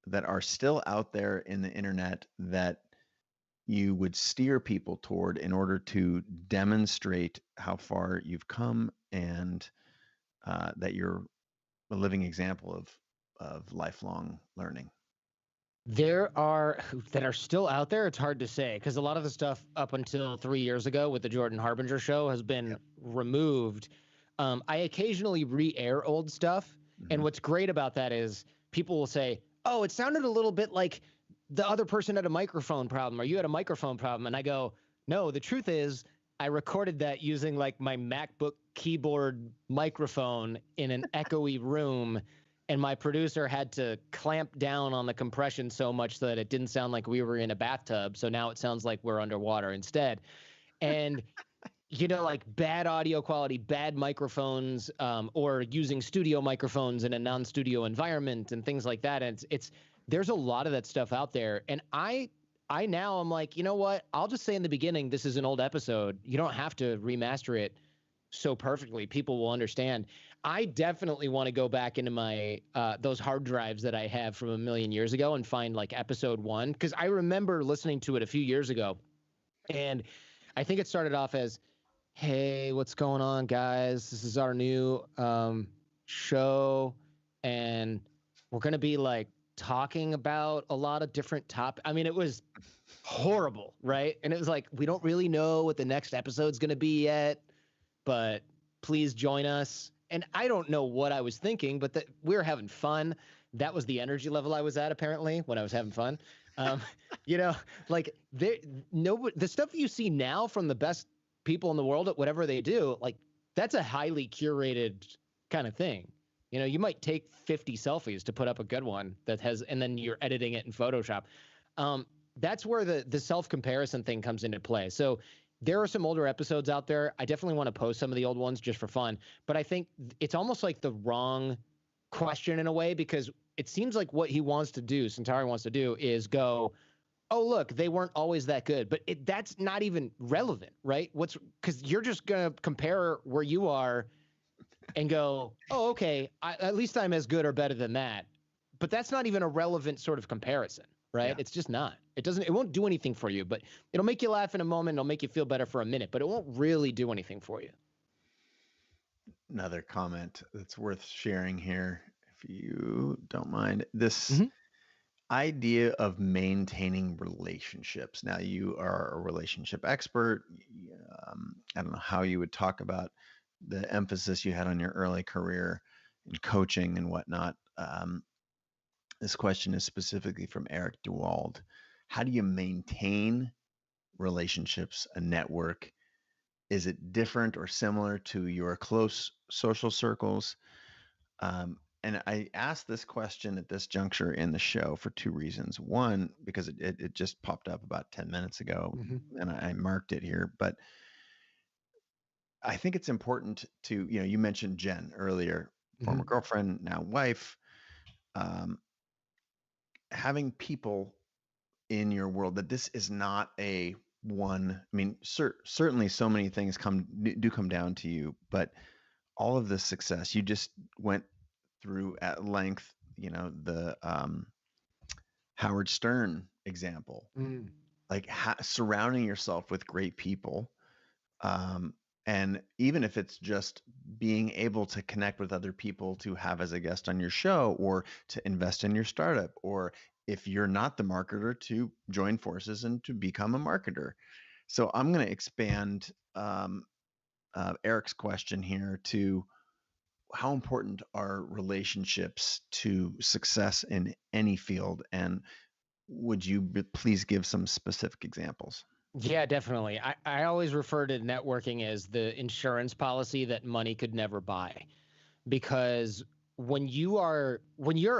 that are still out there in the internet that you would steer people toward in order to demonstrate how far you've come, and that you're a living example of lifelong learning? There are that are still out there. It's hard to say because a lot of the stuff up until 3 years ago with the Jordan Harbinger Show has been removed. I occasionally re-air old stuff, and what's great about that is people will say, "Oh, it sounded a little bit like the other person had a microphone problem, or you had a microphone problem," and I go, "No, the truth is." I recorded that using like my MacBook keyboard microphone in an echoey room, and my producer had to clamp down on the compression so much that it didn't sound like we were in a bathtub. So now it sounds like we're underwater instead. And like bad audio quality, bad microphones, or using studio microphones in a non-studio environment and things like that. And it's there's a lot of that stuff out there. And I now I'm like, you know what? I'll just say in the beginning, this is an old episode. You don't have to remaster it so perfectly. People will understand. I definitely want to go back into my those hard drives that I have from a million years ago and find like episode 1, because I remember listening to it a few years ago, and I think it started off as, "Hey, what's going on, guys? This is our new show, and we're gonna be like talking about a lot of different topics." I mean, it was horrible, right? And it was like, we don't really know what the next episode's gonna be yet, but please join us. And I don't know what I was thinking, but that we were having fun. That was the energy level I was at apparently when I was having fun. Um, like the stuff you see now from the best people in the world at whatever they do, like that's a highly curated kind of thing. You might take 50 selfies to put up a good one that has, and then you're editing it in Photoshop. That's where the self-comparison thing comes into play. So there are some older episodes out there. I definitely want to post some of the old ones just for fun, but I think it's almost like the wrong question in a way, because it seems like what he wants to do, Centauri wants to do, is go, "Oh, look, they weren't always that good," but that's not even relevant, right? Because you're just gonna compare where you are and go, "Oh, okay, at least I'm as good or better than that," but that's not even a relevant sort of comparison. Right? Yeah. It's just not. It won't do anything for you, but it'll make you laugh in a moment. It'll make you feel better for a minute, but it won't really do anything for you. Another comment that's worth sharing here, if you don't mind, this idea of maintaining relationships. Now, you are a relationship expert. I don't know how you would talk about the emphasis you had on your early career in coaching and whatnot. This question is specifically from Eric DeWald. How do you maintain relationships, a network? Is it different or similar to your close social circles? And I asked this question at this juncture in the show for two reasons. One, because it just popped up about 10 minutes ago, and I marked it here. But I think it's important to, you mentioned Jen earlier, former girlfriend, now wife. Having people in your world that this is not a one. I mean, certainly so many things do come down to you, but all of the success you just went through at length, the Howard Stern example, Mm. like surrounding yourself with great people. Um, and even if it's just being able to connect with other people to have as a guest on your show, or to invest in your startup, or if you're not the marketer, to join forces and to become a marketer. So I'm going to expand Eric's question here to how important are relationships to success in any field? And would you please give some specific examples? Yeah, definitely. I always refer to networking as the insurance policy that money could never buy. Because when you're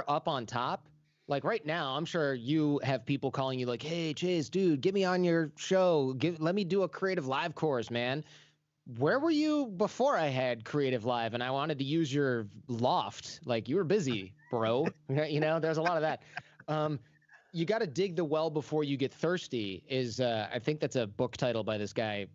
up on top, like right now, I'm sure you have people calling you like, "Hey, Chase, dude, get me on your show. Let me do a creative live course, man." Where were you before I had creative live and I wanted to use your loft? Like you were busy, bro. There's a lot of that. Um, you got to dig the well before you get thirsty is I think that's a book title by this guy.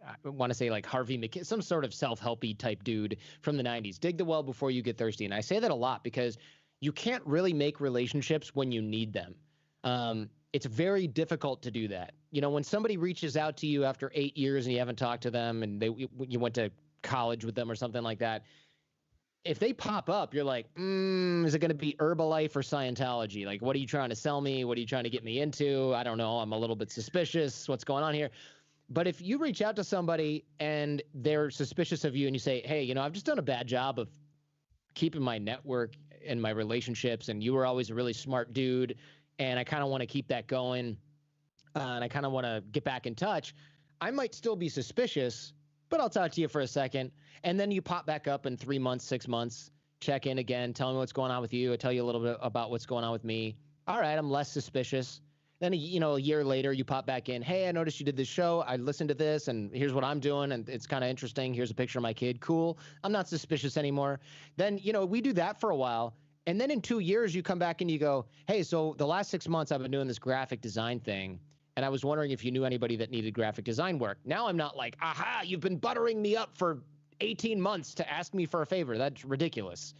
I want to say like Harvey McKinney, some sort of self-helpy type dude from the 90s. Dig the well before you get thirsty. And I say that a lot because you can't really make relationships when you need them. It's very difficult to do that. When somebody reaches out to you after 8 years and you haven't talked to them and you went to college with them or something like that, if they pop up, you're like, is it going to be Herbalife or Scientology? Like, what are you trying to sell me? What are you trying to get me into? I don't know. I'm a little bit suspicious. What's going on here? But if you reach out to somebody and they're suspicious of you and you say, hey, I've just done a bad job of keeping my network and my relationships, and you were always a really smart dude, and I kind of want to keep that going, and I kind of want to get back in touch, I might still be suspicious, but I'll talk to you for a second. And then you pop back up in 3 months, 6 months, check in again, tell me what's going on with you. I tell you a little bit about what's going on with me. All right, I'm less suspicious. Then, a year later, you pop back in. Hey, I noticed you did this show. I listened to this, and here's what I'm doing, and it's kind of interesting. Here's a picture of my kid. Cool. I'm not suspicious anymore. Then, we do that for a while. And then in 2 years, you come back and you go, hey, so the last 6 months I've been doing this graphic design thing, and I was wondering if you knew anybody that needed graphic design work. Now I'm not like, aha, you've been buttering me up for 18 months to ask me for a favor. That's ridiculous.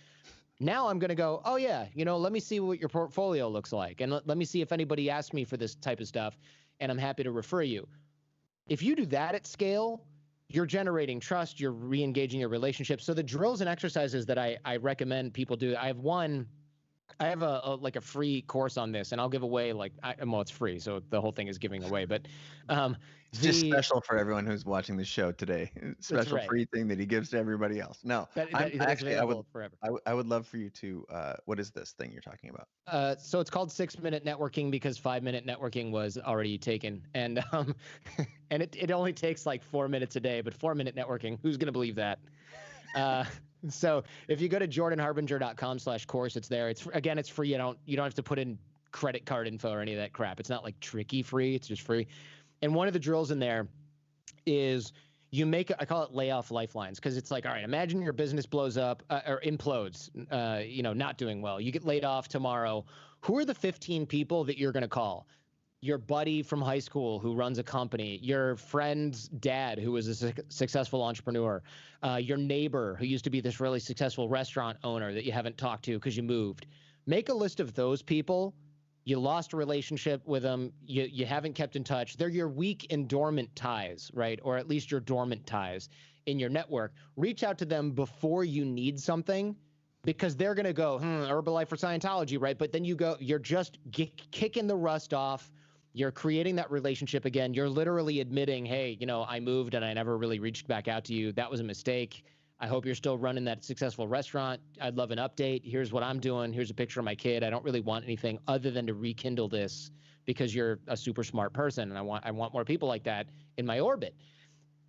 Now I'm going to go, oh, yeah, let me see what your portfolio looks like. And let me see if anybody asks me for this type of stuff. And I'm happy to refer you. If you do that at scale, you're generating trust. You're re-engaging your relationship. So the drills and exercises that I recommend people do, I have a free course on this, and I'll give away well, it's free, so the whole thing is giving away. But it's just special for everyone who's watching the show today. Special right. free thing that he gives to everybody else. No, that's available forever. I would love for you to. What is this thing you're talking about? So it's called 6-minute networking because 5-minute networking was already taken, and and it only takes like 4 minutes a day. But 4-minute networking, who's gonna believe that? So if you go to jordanharbinger.com/course, it's there. It's free. You don't have to put in credit card info or any of that crap. It's not like tricky free. It's just free. And one of the drills in there is I call it layoff lifelines, because it's like, all right, imagine your business blows up or implodes, not doing well. You get laid off tomorrow. Who are the 15 people that you're going to call? Your buddy from high school who runs a company, your friend's dad who is a successful entrepreneur, your neighbor who used to be this really successful restaurant owner that you haven't talked to because you moved. Make a list of those people. You lost a relationship with them. You haven't kept in touch. They're your weak and dormant ties, right? Or at least your dormant ties in your network. Reach out to them before you need something, because they're going to go, Herbalife or Scientology, right? But then you're just kicking the rust off. You're creating that relationship again. You're literally admitting, hey, I moved and I never really reached back out to you. That was a mistake. I hope you're still running that successful restaurant. I'd love an update. Here's what I'm doing. Here's a picture of my kid. I don't really want anything other than to rekindle this because you're a super smart person, and I want more people like that in my orbit.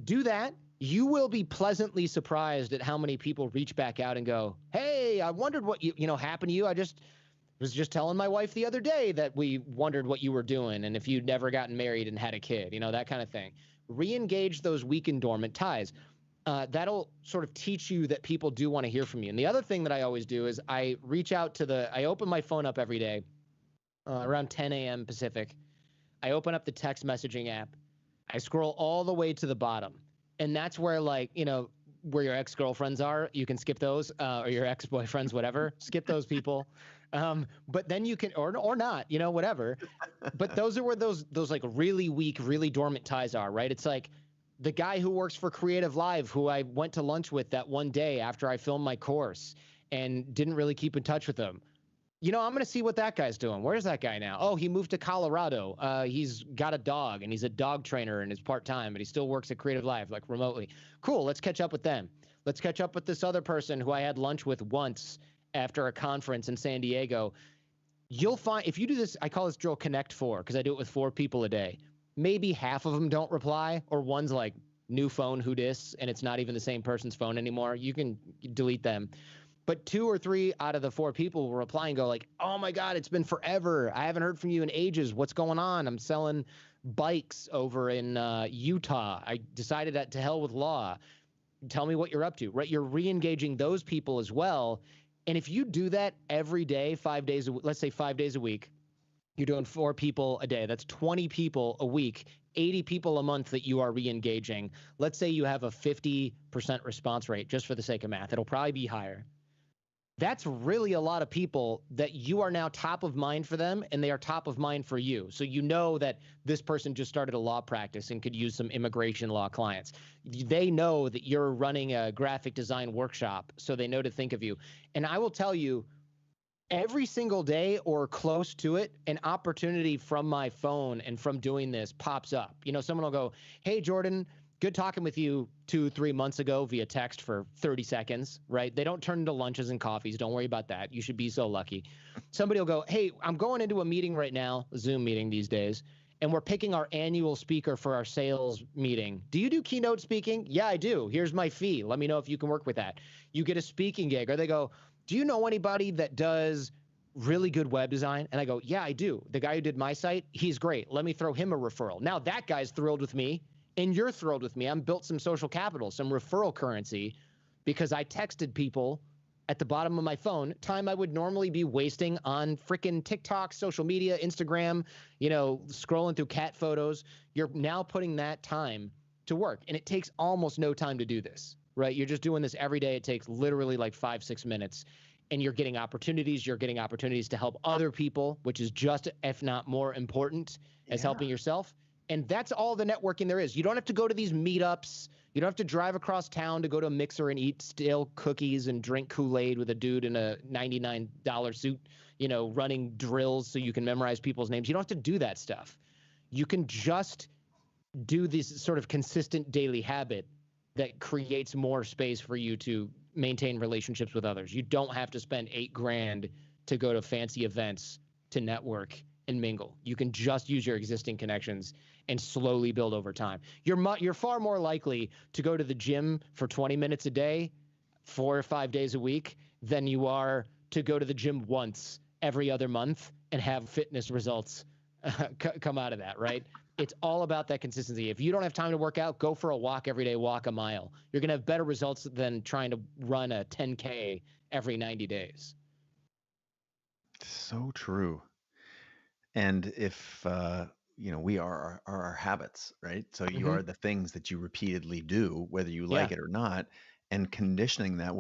Do that. You will be pleasantly surprised at how many people reach back out and go, hey, I wondered what happened to you. I was just telling my wife the other day that we wondered what you were doing and if you'd never gotten married and had a kid, that kind of thing. Re-engage those weak and dormant ties. That'll sort of teach you that people do want to hear from you. And the other thing that I always do is I open my phone up every day around 10 a.m. Pacific, I open up the text messaging app. I scroll all the way to the bottom. And that's where, like, where your ex-girlfriends are. You can skip those, or your ex-boyfriends, whatever. Skip those people. But then you can, or not, whatever. But those are where those like really weak, really dormant ties are, right? It's like the guy who works for Creative Live, who I went to lunch with that one day after I filmed my course and didn't really keep in touch with him. I'm going to see what that guy's doing. Where's that guy now? Oh, he moved to Colorado. He's got a dog and he's a dog trainer and is part-time, but he still works at Creative Live, like remotely. Cool. Let's catch up with them. Let's catch up with this other person who I had lunch with once after a conference in San Diego. You'll find, if you do this, I call this drill Connect 4 because I do it with 4 people a day. Maybe half of them don't reply, or one's like, new phone, who dis, and it's not even the same person's phone anymore. You can delete them. But 2 or 3 out of the 4 people will reply and go like, oh my God, it's been forever. I haven't heard from you in ages. What's going on? I'm selling bikes over in Utah. I decided that to hell with law. Tell me what you're up to, right? You're re-engaging those people as well. And if you do that every day, 5 days, let's say 5 days a week, you're doing 4 people a day. That's 20 people a week, 80 people a month that you are re-engaging. Let's say you have a 50% response rate, just for the sake of math. It'll probably be higher. That's really a lot of people that you are now top of mind for them, and they are top of mind for you. So you know that this person just started a law practice and could use some immigration law clients. They know that you're running a graphic design workshop, so they know to think of you. And I will tell you, every single day or close to it, an opportunity from my phone and from doing this pops up. Someone will go, hey, Jordan, good talking with you 2-3 months ago via text for 30 seconds, right? They don't turn into lunches and coffees. Don't worry about that. You should be so lucky. Somebody will go, hey, I'm going into a meeting right now, a Zoom meeting these days, and we're picking our annual speaker for our sales meeting. Do you do keynote speaking? Yeah, I do. Here's my fee. Let me know if you can work with that. You get a speaking gig. Or they go, do you know anybody that does really good web design? And I go, yeah, I do. The guy who did my site, he's great. Let me throw him a referral. Now that guy's thrilled with me. And you're thrilled with me. I'm built some social capital, some referral currency, because I texted people at the bottom of my phone, time I would normally be wasting on freaking TikTok, social media, Instagram, scrolling through cat photos. You're now putting that time to work. And it takes almost no time to do this, right? You're just doing this every day. It takes literally like 5-6 minutes. And you're getting opportunities. You're getting opportunities to help other people, which is just, if not more important, as helping yourself. And that's all the networking there is. You don't have to go to these meetups. You don't have to drive across town to go to a mixer and eat stale cookies and drink Kool-Aid with a dude in a $99 suit, running drills so you can memorize people's names. You don't have to do that stuff. You can just do this sort of consistent daily habit that creates more space for you to maintain relationships with others. You don't have to spend $8,000 to go to fancy events to network and mingle. You can just use your existing connections and slowly build over time. You're far more likely to go to the gym for 20 minutes a day, 4 or 5 days a week, than you are to go to the gym once every other month and have fitness results come out of that, right? It's all about that consistency. If you don't have time to work out, go for a walk every day, walk a mile. You're going to have better results than trying to run a 10K every 90 days. So true. And if we are our habits, right? So you are the things that you repeatedly do, whether you like it or not, and conditioning that.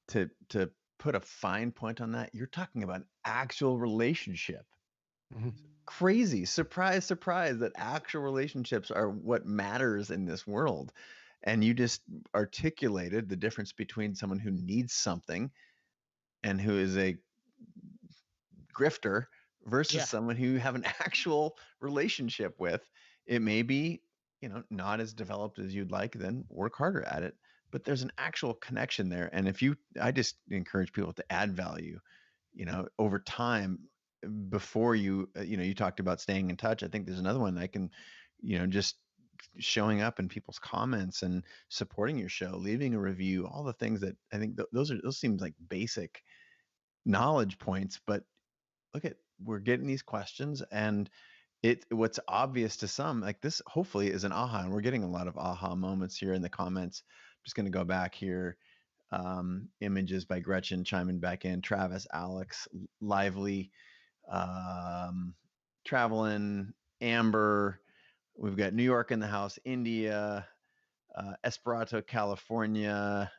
To put a fine point on that, you're talking about an actual relationship. Crazy. Surprise, surprise, that actual relationships are what matters in this world. And you just articulated the difference between someone who needs something and who is a grifter versus someone who you have an actual relationship with. It may be, not as developed as you'd like, then work harder at it. But there's an actual connection there. And I just encourage people to add value, over time before you talked about staying in touch. I think there's another one I can, just showing up in people's comments and supporting your show, leaving a review, all the things that I think those seems like basic knowledge points, but we're getting these questions, and what's obvious to some, like this hopefully is an aha, and we're getting a lot of aha moments here in the comments. I'm just going to go back here. Images by Gretchen chiming back in, Travis, Alex, Lively, traveling, Amber. We've got New York in the house, India, Esperanto, California,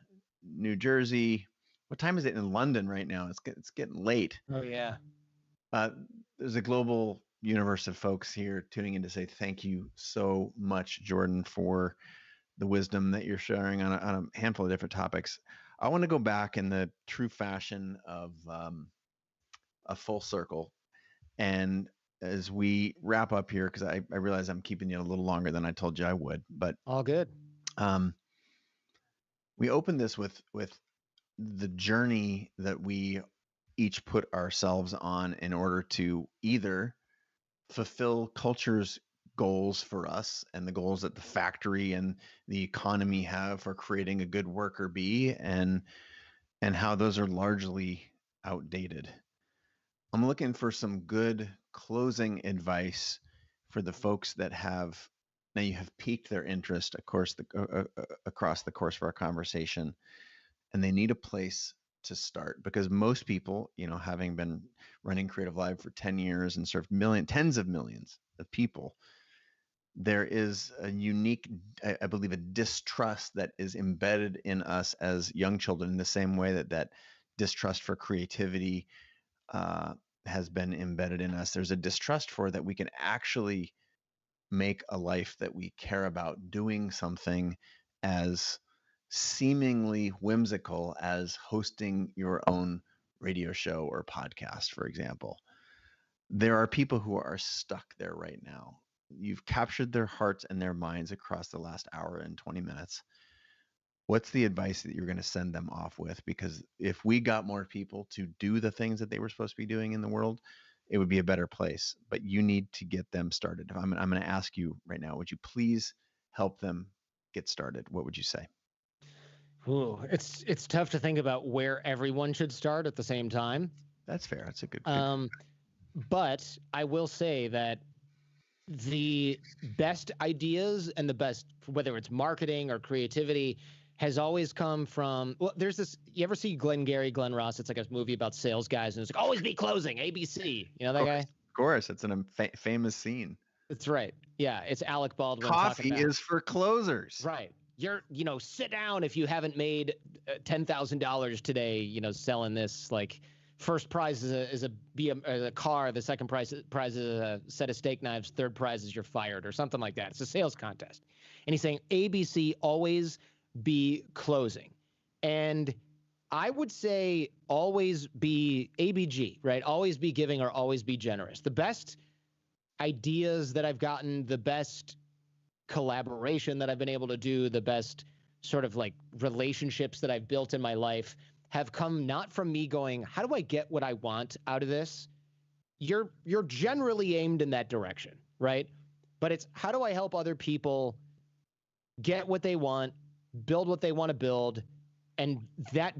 New Jersey. What time is it in London right now? It's getting late. Oh yeah. Uh, there's a global universe of folks here tuning in to say thank you so much, Jordan, for the wisdom that you're sharing on a handful of different topics. I want to go back in the true fashion of a full circle. And as we wrap up here, because I realize I'm keeping you a little longer than I told you I would, but All good. We open this with the journey that we each put ourselves on in order to either fulfill culture's goals for us and the goals that the factory and the economy have for creating a good worker bee, and how those are largely outdated. I'm looking for some good closing advice for the folks that have now you have piqued their interest, of course, across the course of our conversation, and they need a place to start, because most people, having been running Creative Live for 10 years and served tens of millions of people, there is a unique, I believe, a distrust that is embedded in us as young children, in the same way that distrust for creativity has been embedded in us. There's a distrust for that we can actually make a life that we care about doing something as seemingly whimsical as hosting your own radio show or podcast, for example. There are people who are stuck there right now. You've captured their hearts and their minds across the last hour and 20 minutes. What's the advice that you're going to send them off with? Because if we got more people to do the things that they were supposed to be doing in the world, it would be a better place. But you need to get them started. I'm going to ask you right now, would you please help them get started? What would you say? Ooh, it's tough to think about where everyone should start at the same time. That's fair. That's a good. But I will say that the best ideas and the best, whether it's marketing or creativity, has always come from, well, there's this, you ever see Glenn Ross? It's like a movie about sales guys, and it's like, always be closing, ABC. You know that guy? Of course. It's a famous scene. That's right. Yeah. It's Alec Baldwin. Coffee is for closers. Right. Sit down if you haven't made $10,000 today, selling this, like, first prize is a car, the second prize is a set of steak knives, third prize is you're fired, or something like that. It's a sales contest. And he's saying ABC, always be closing. And I would say always be ABG, right? Always be giving or always be generous. The best ideas that I've gotten, the best collaboration that I've been able to do, the best sort of like relationships that I've built in my life have come not from me going, how do I get what I want out of this? You're generally aimed in that direction, right? But it's, how do I help other people get what they want, build what they want to build, and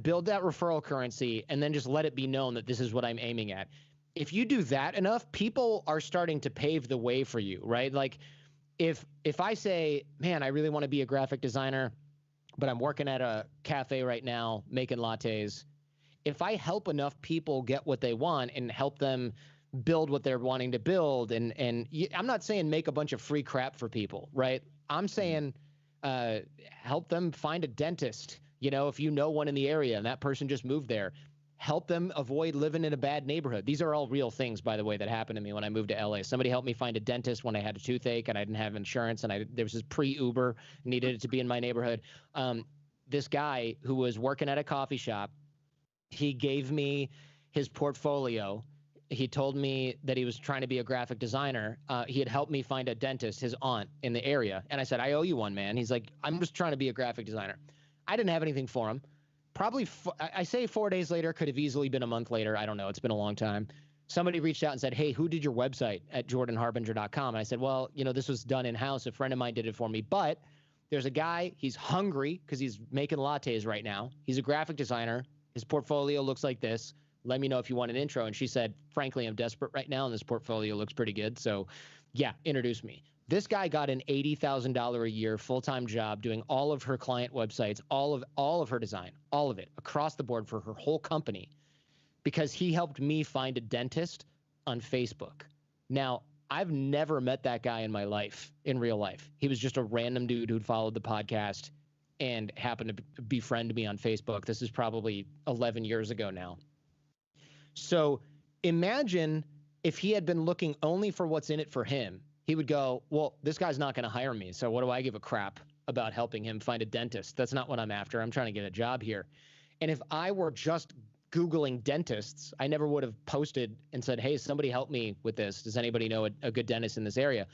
build that referral currency, and then just let it be known that this is what I'm aiming at. If you do that enough, people are starting to pave the way for you, right? Like if I say, man, I really want to be a graphic designer, but I'm working at a cafe right now making lattes. If I help enough people get what they want and help them build what they're wanting to build, and I'm not saying make a bunch of free crap for people, right? I'm saying help them find a dentist, if you know one in the area and that person just moved there. Help them avoid living in a bad neighborhood. These are all real things, by the way, that happened to me when I moved to LA. Somebody helped me find a dentist when I had a toothache and I didn't have insurance, and there was this pre-Uber, needed it to be in my neighborhood. This guy who was working at a coffee shop, he gave me his portfolio. He told me that he was trying to be a graphic designer. He had helped me find a dentist, his aunt, in the area. And I said, I owe you one, man. He's like, I'm just trying to be a graphic designer. I didn't have anything for him. Probably, I say 4 days later, could have easily been a month later. I don't know. It's been a long time. Somebody reached out and said, hey, who did your website at jordanharbinger.com? And I said, well, this was done in-house. A friend of mine did it for me. But there's a guy, he's hungry because he's making lattes right now. He's a graphic designer. His portfolio looks like this. Let me know if you want an intro. And she said, frankly, I'm desperate right now, and this portfolio looks pretty good. So, yeah, introduce me. This guy got an $80,000 a year full-time job doing all of her client websites, all of her design, all of it across the board for her whole company, because he helped me find a dentist on Facebook. Now, I've never met that guy in my life, in real life. He was just a random dude who'd followed the podcast and happened to befriend me on Facebook. This is probably 11 years ago now. So imagine if he had been looking only for what's in it for him. He would go, well, this guy's not going to hire me, so what do I give a crap about helping him find a dentist? That's not what I'm after. I'm trying to get a job here. And if I were just Googling dentists, I never would have posted and said, hey, somebody help me with this. Does anybody know a good dentist in this area?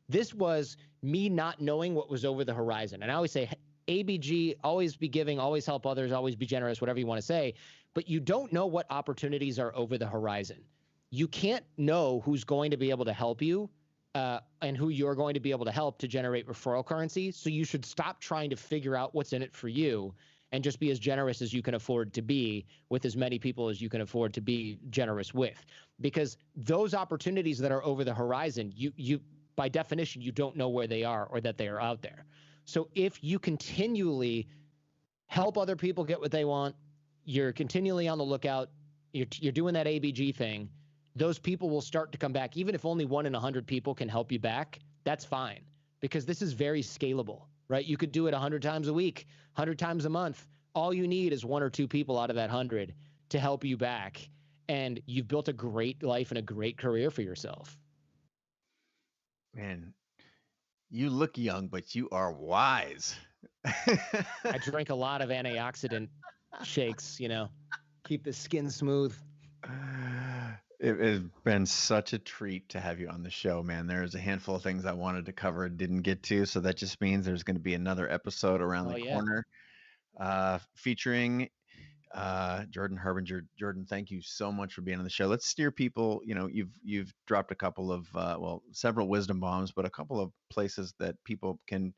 This was me not knowing what was over the horizon. And I always say, ABG, always be giving, always help others, always be generous, whatever you want to say. But you don't know what opportunities are over the horizon. You can't know who's going to be able to help you and who you're going to be able to help to generate referral currency. So you should stop trying to figure out what's in it for you and just be as generous as you can afford to be with as many people as you can afford to be generous with. Because those opportunities that are over the horizon, you by definition, you don't know where they are or that they are out there. So if you continually help other people get what they want, you're continually on the lookout, you're doing that ABG thing, those people will start to come back. Even if only 1 in 100 people can help you back, that's fine, because this is very scalable, right? You could do it 100 times a week, 100 times a month. All you need is 1 or 2 people out of that 100 to help you back. And you've built a great life and a great career for yourself. Man, you look young, but you are wise. I drink a lot of antioxidant shakes, keep the skin smooth. It has been such a treat to have you on the show, man. There's a handful of things I wanted to cover and didn't get to, so that just means there's going to be another episode around the corner featuring Jordan Harbinger. Jordan, thank you so much for being on the show. Let's steer people. You've dropped a couple of several wisdom bombs, but a couple of places that people can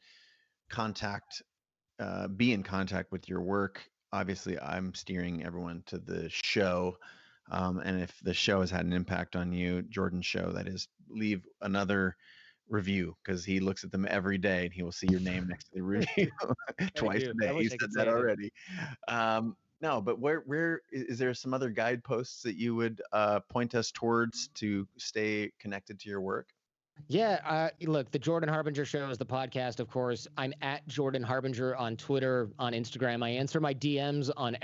be in contact with your work. Obviously, I'm steering everyone to the show. And if the show has had an impact on you, Jordan's show, that is, leave another review, because he looks at them every day and he will see your name next to the review twice a day. He said that already. No, but where is there some other guideposts that you would point us towards to stay connected to your work? Yeah, look, the Jordan Harbinger Show is the podcast, of course. I'm at Jordan Harbinger on Twitter, on Instagram. I answer my DMs on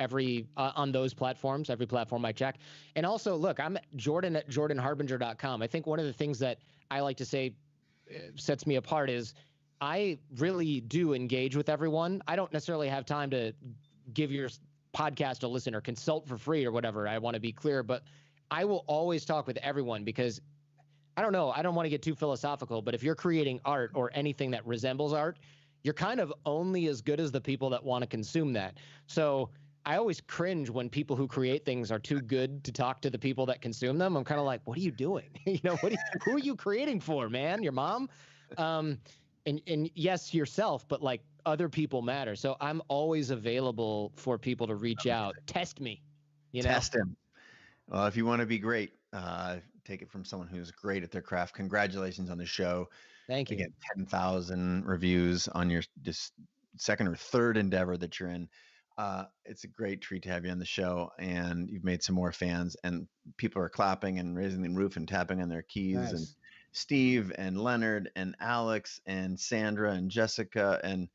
on those platforms, every platform I check. And also, look, I'm Jordan at jordanharbinger.com. I think one of the things that I like to say sets me apart is I really do engage with everyone. I don't necessarily have time to give your podcast a listen or consult for free or whatever. I want to be clear, but I will always talk with everyone, because I don't know, I don't want to get too philosophical, but if you're creating art or anything that resembles art, you're kind of only as good as the people that want to consume that. So I always cringe when people who create things are too good to talk to the people that consume them. I'm kind of like, what are you doing? Who are you creating for, man? Your mom? And yes, yourself, but like other people matter. So I'm always available for people to reach out. Test me. Test him. Well, if you want to be great, take it from someone who's great at their craft. Congratulations on the show. Thank you. Again, 10,000 reviews on your second or third endeavor that you're in. It's a great treat to have you on the show, and you've made some more fans, and people are clapping and raising the roof and tapping on their keys. Nice. And Steve and Leonard and Alex and Sandra and Jessica, and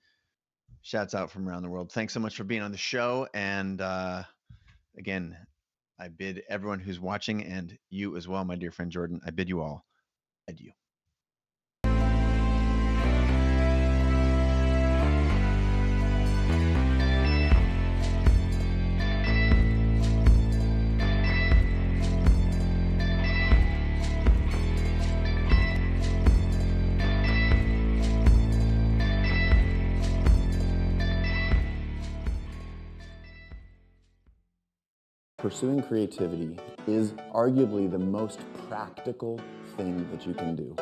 shouts out from around the world. Thanks so much for being on the show. And again, I bid everyone who's watching, and you as well, my dear friend Jordan, I bid you all adieu. Pursuing creativity is arguably the most practical thing that you can do.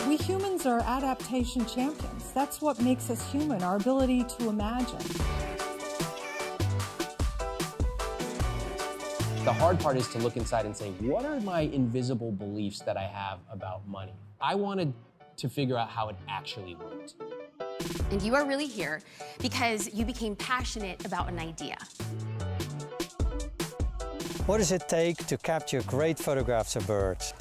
We humans are adaptation champions. That's what makes us human, our ability to imagine. The hard part is to look inside and say, what are my invisible beliefs that I have about money? I wanted to figure out how it actually worked. And you are really here because you became passionate about an idea. What does it take to capture great photographs of birds?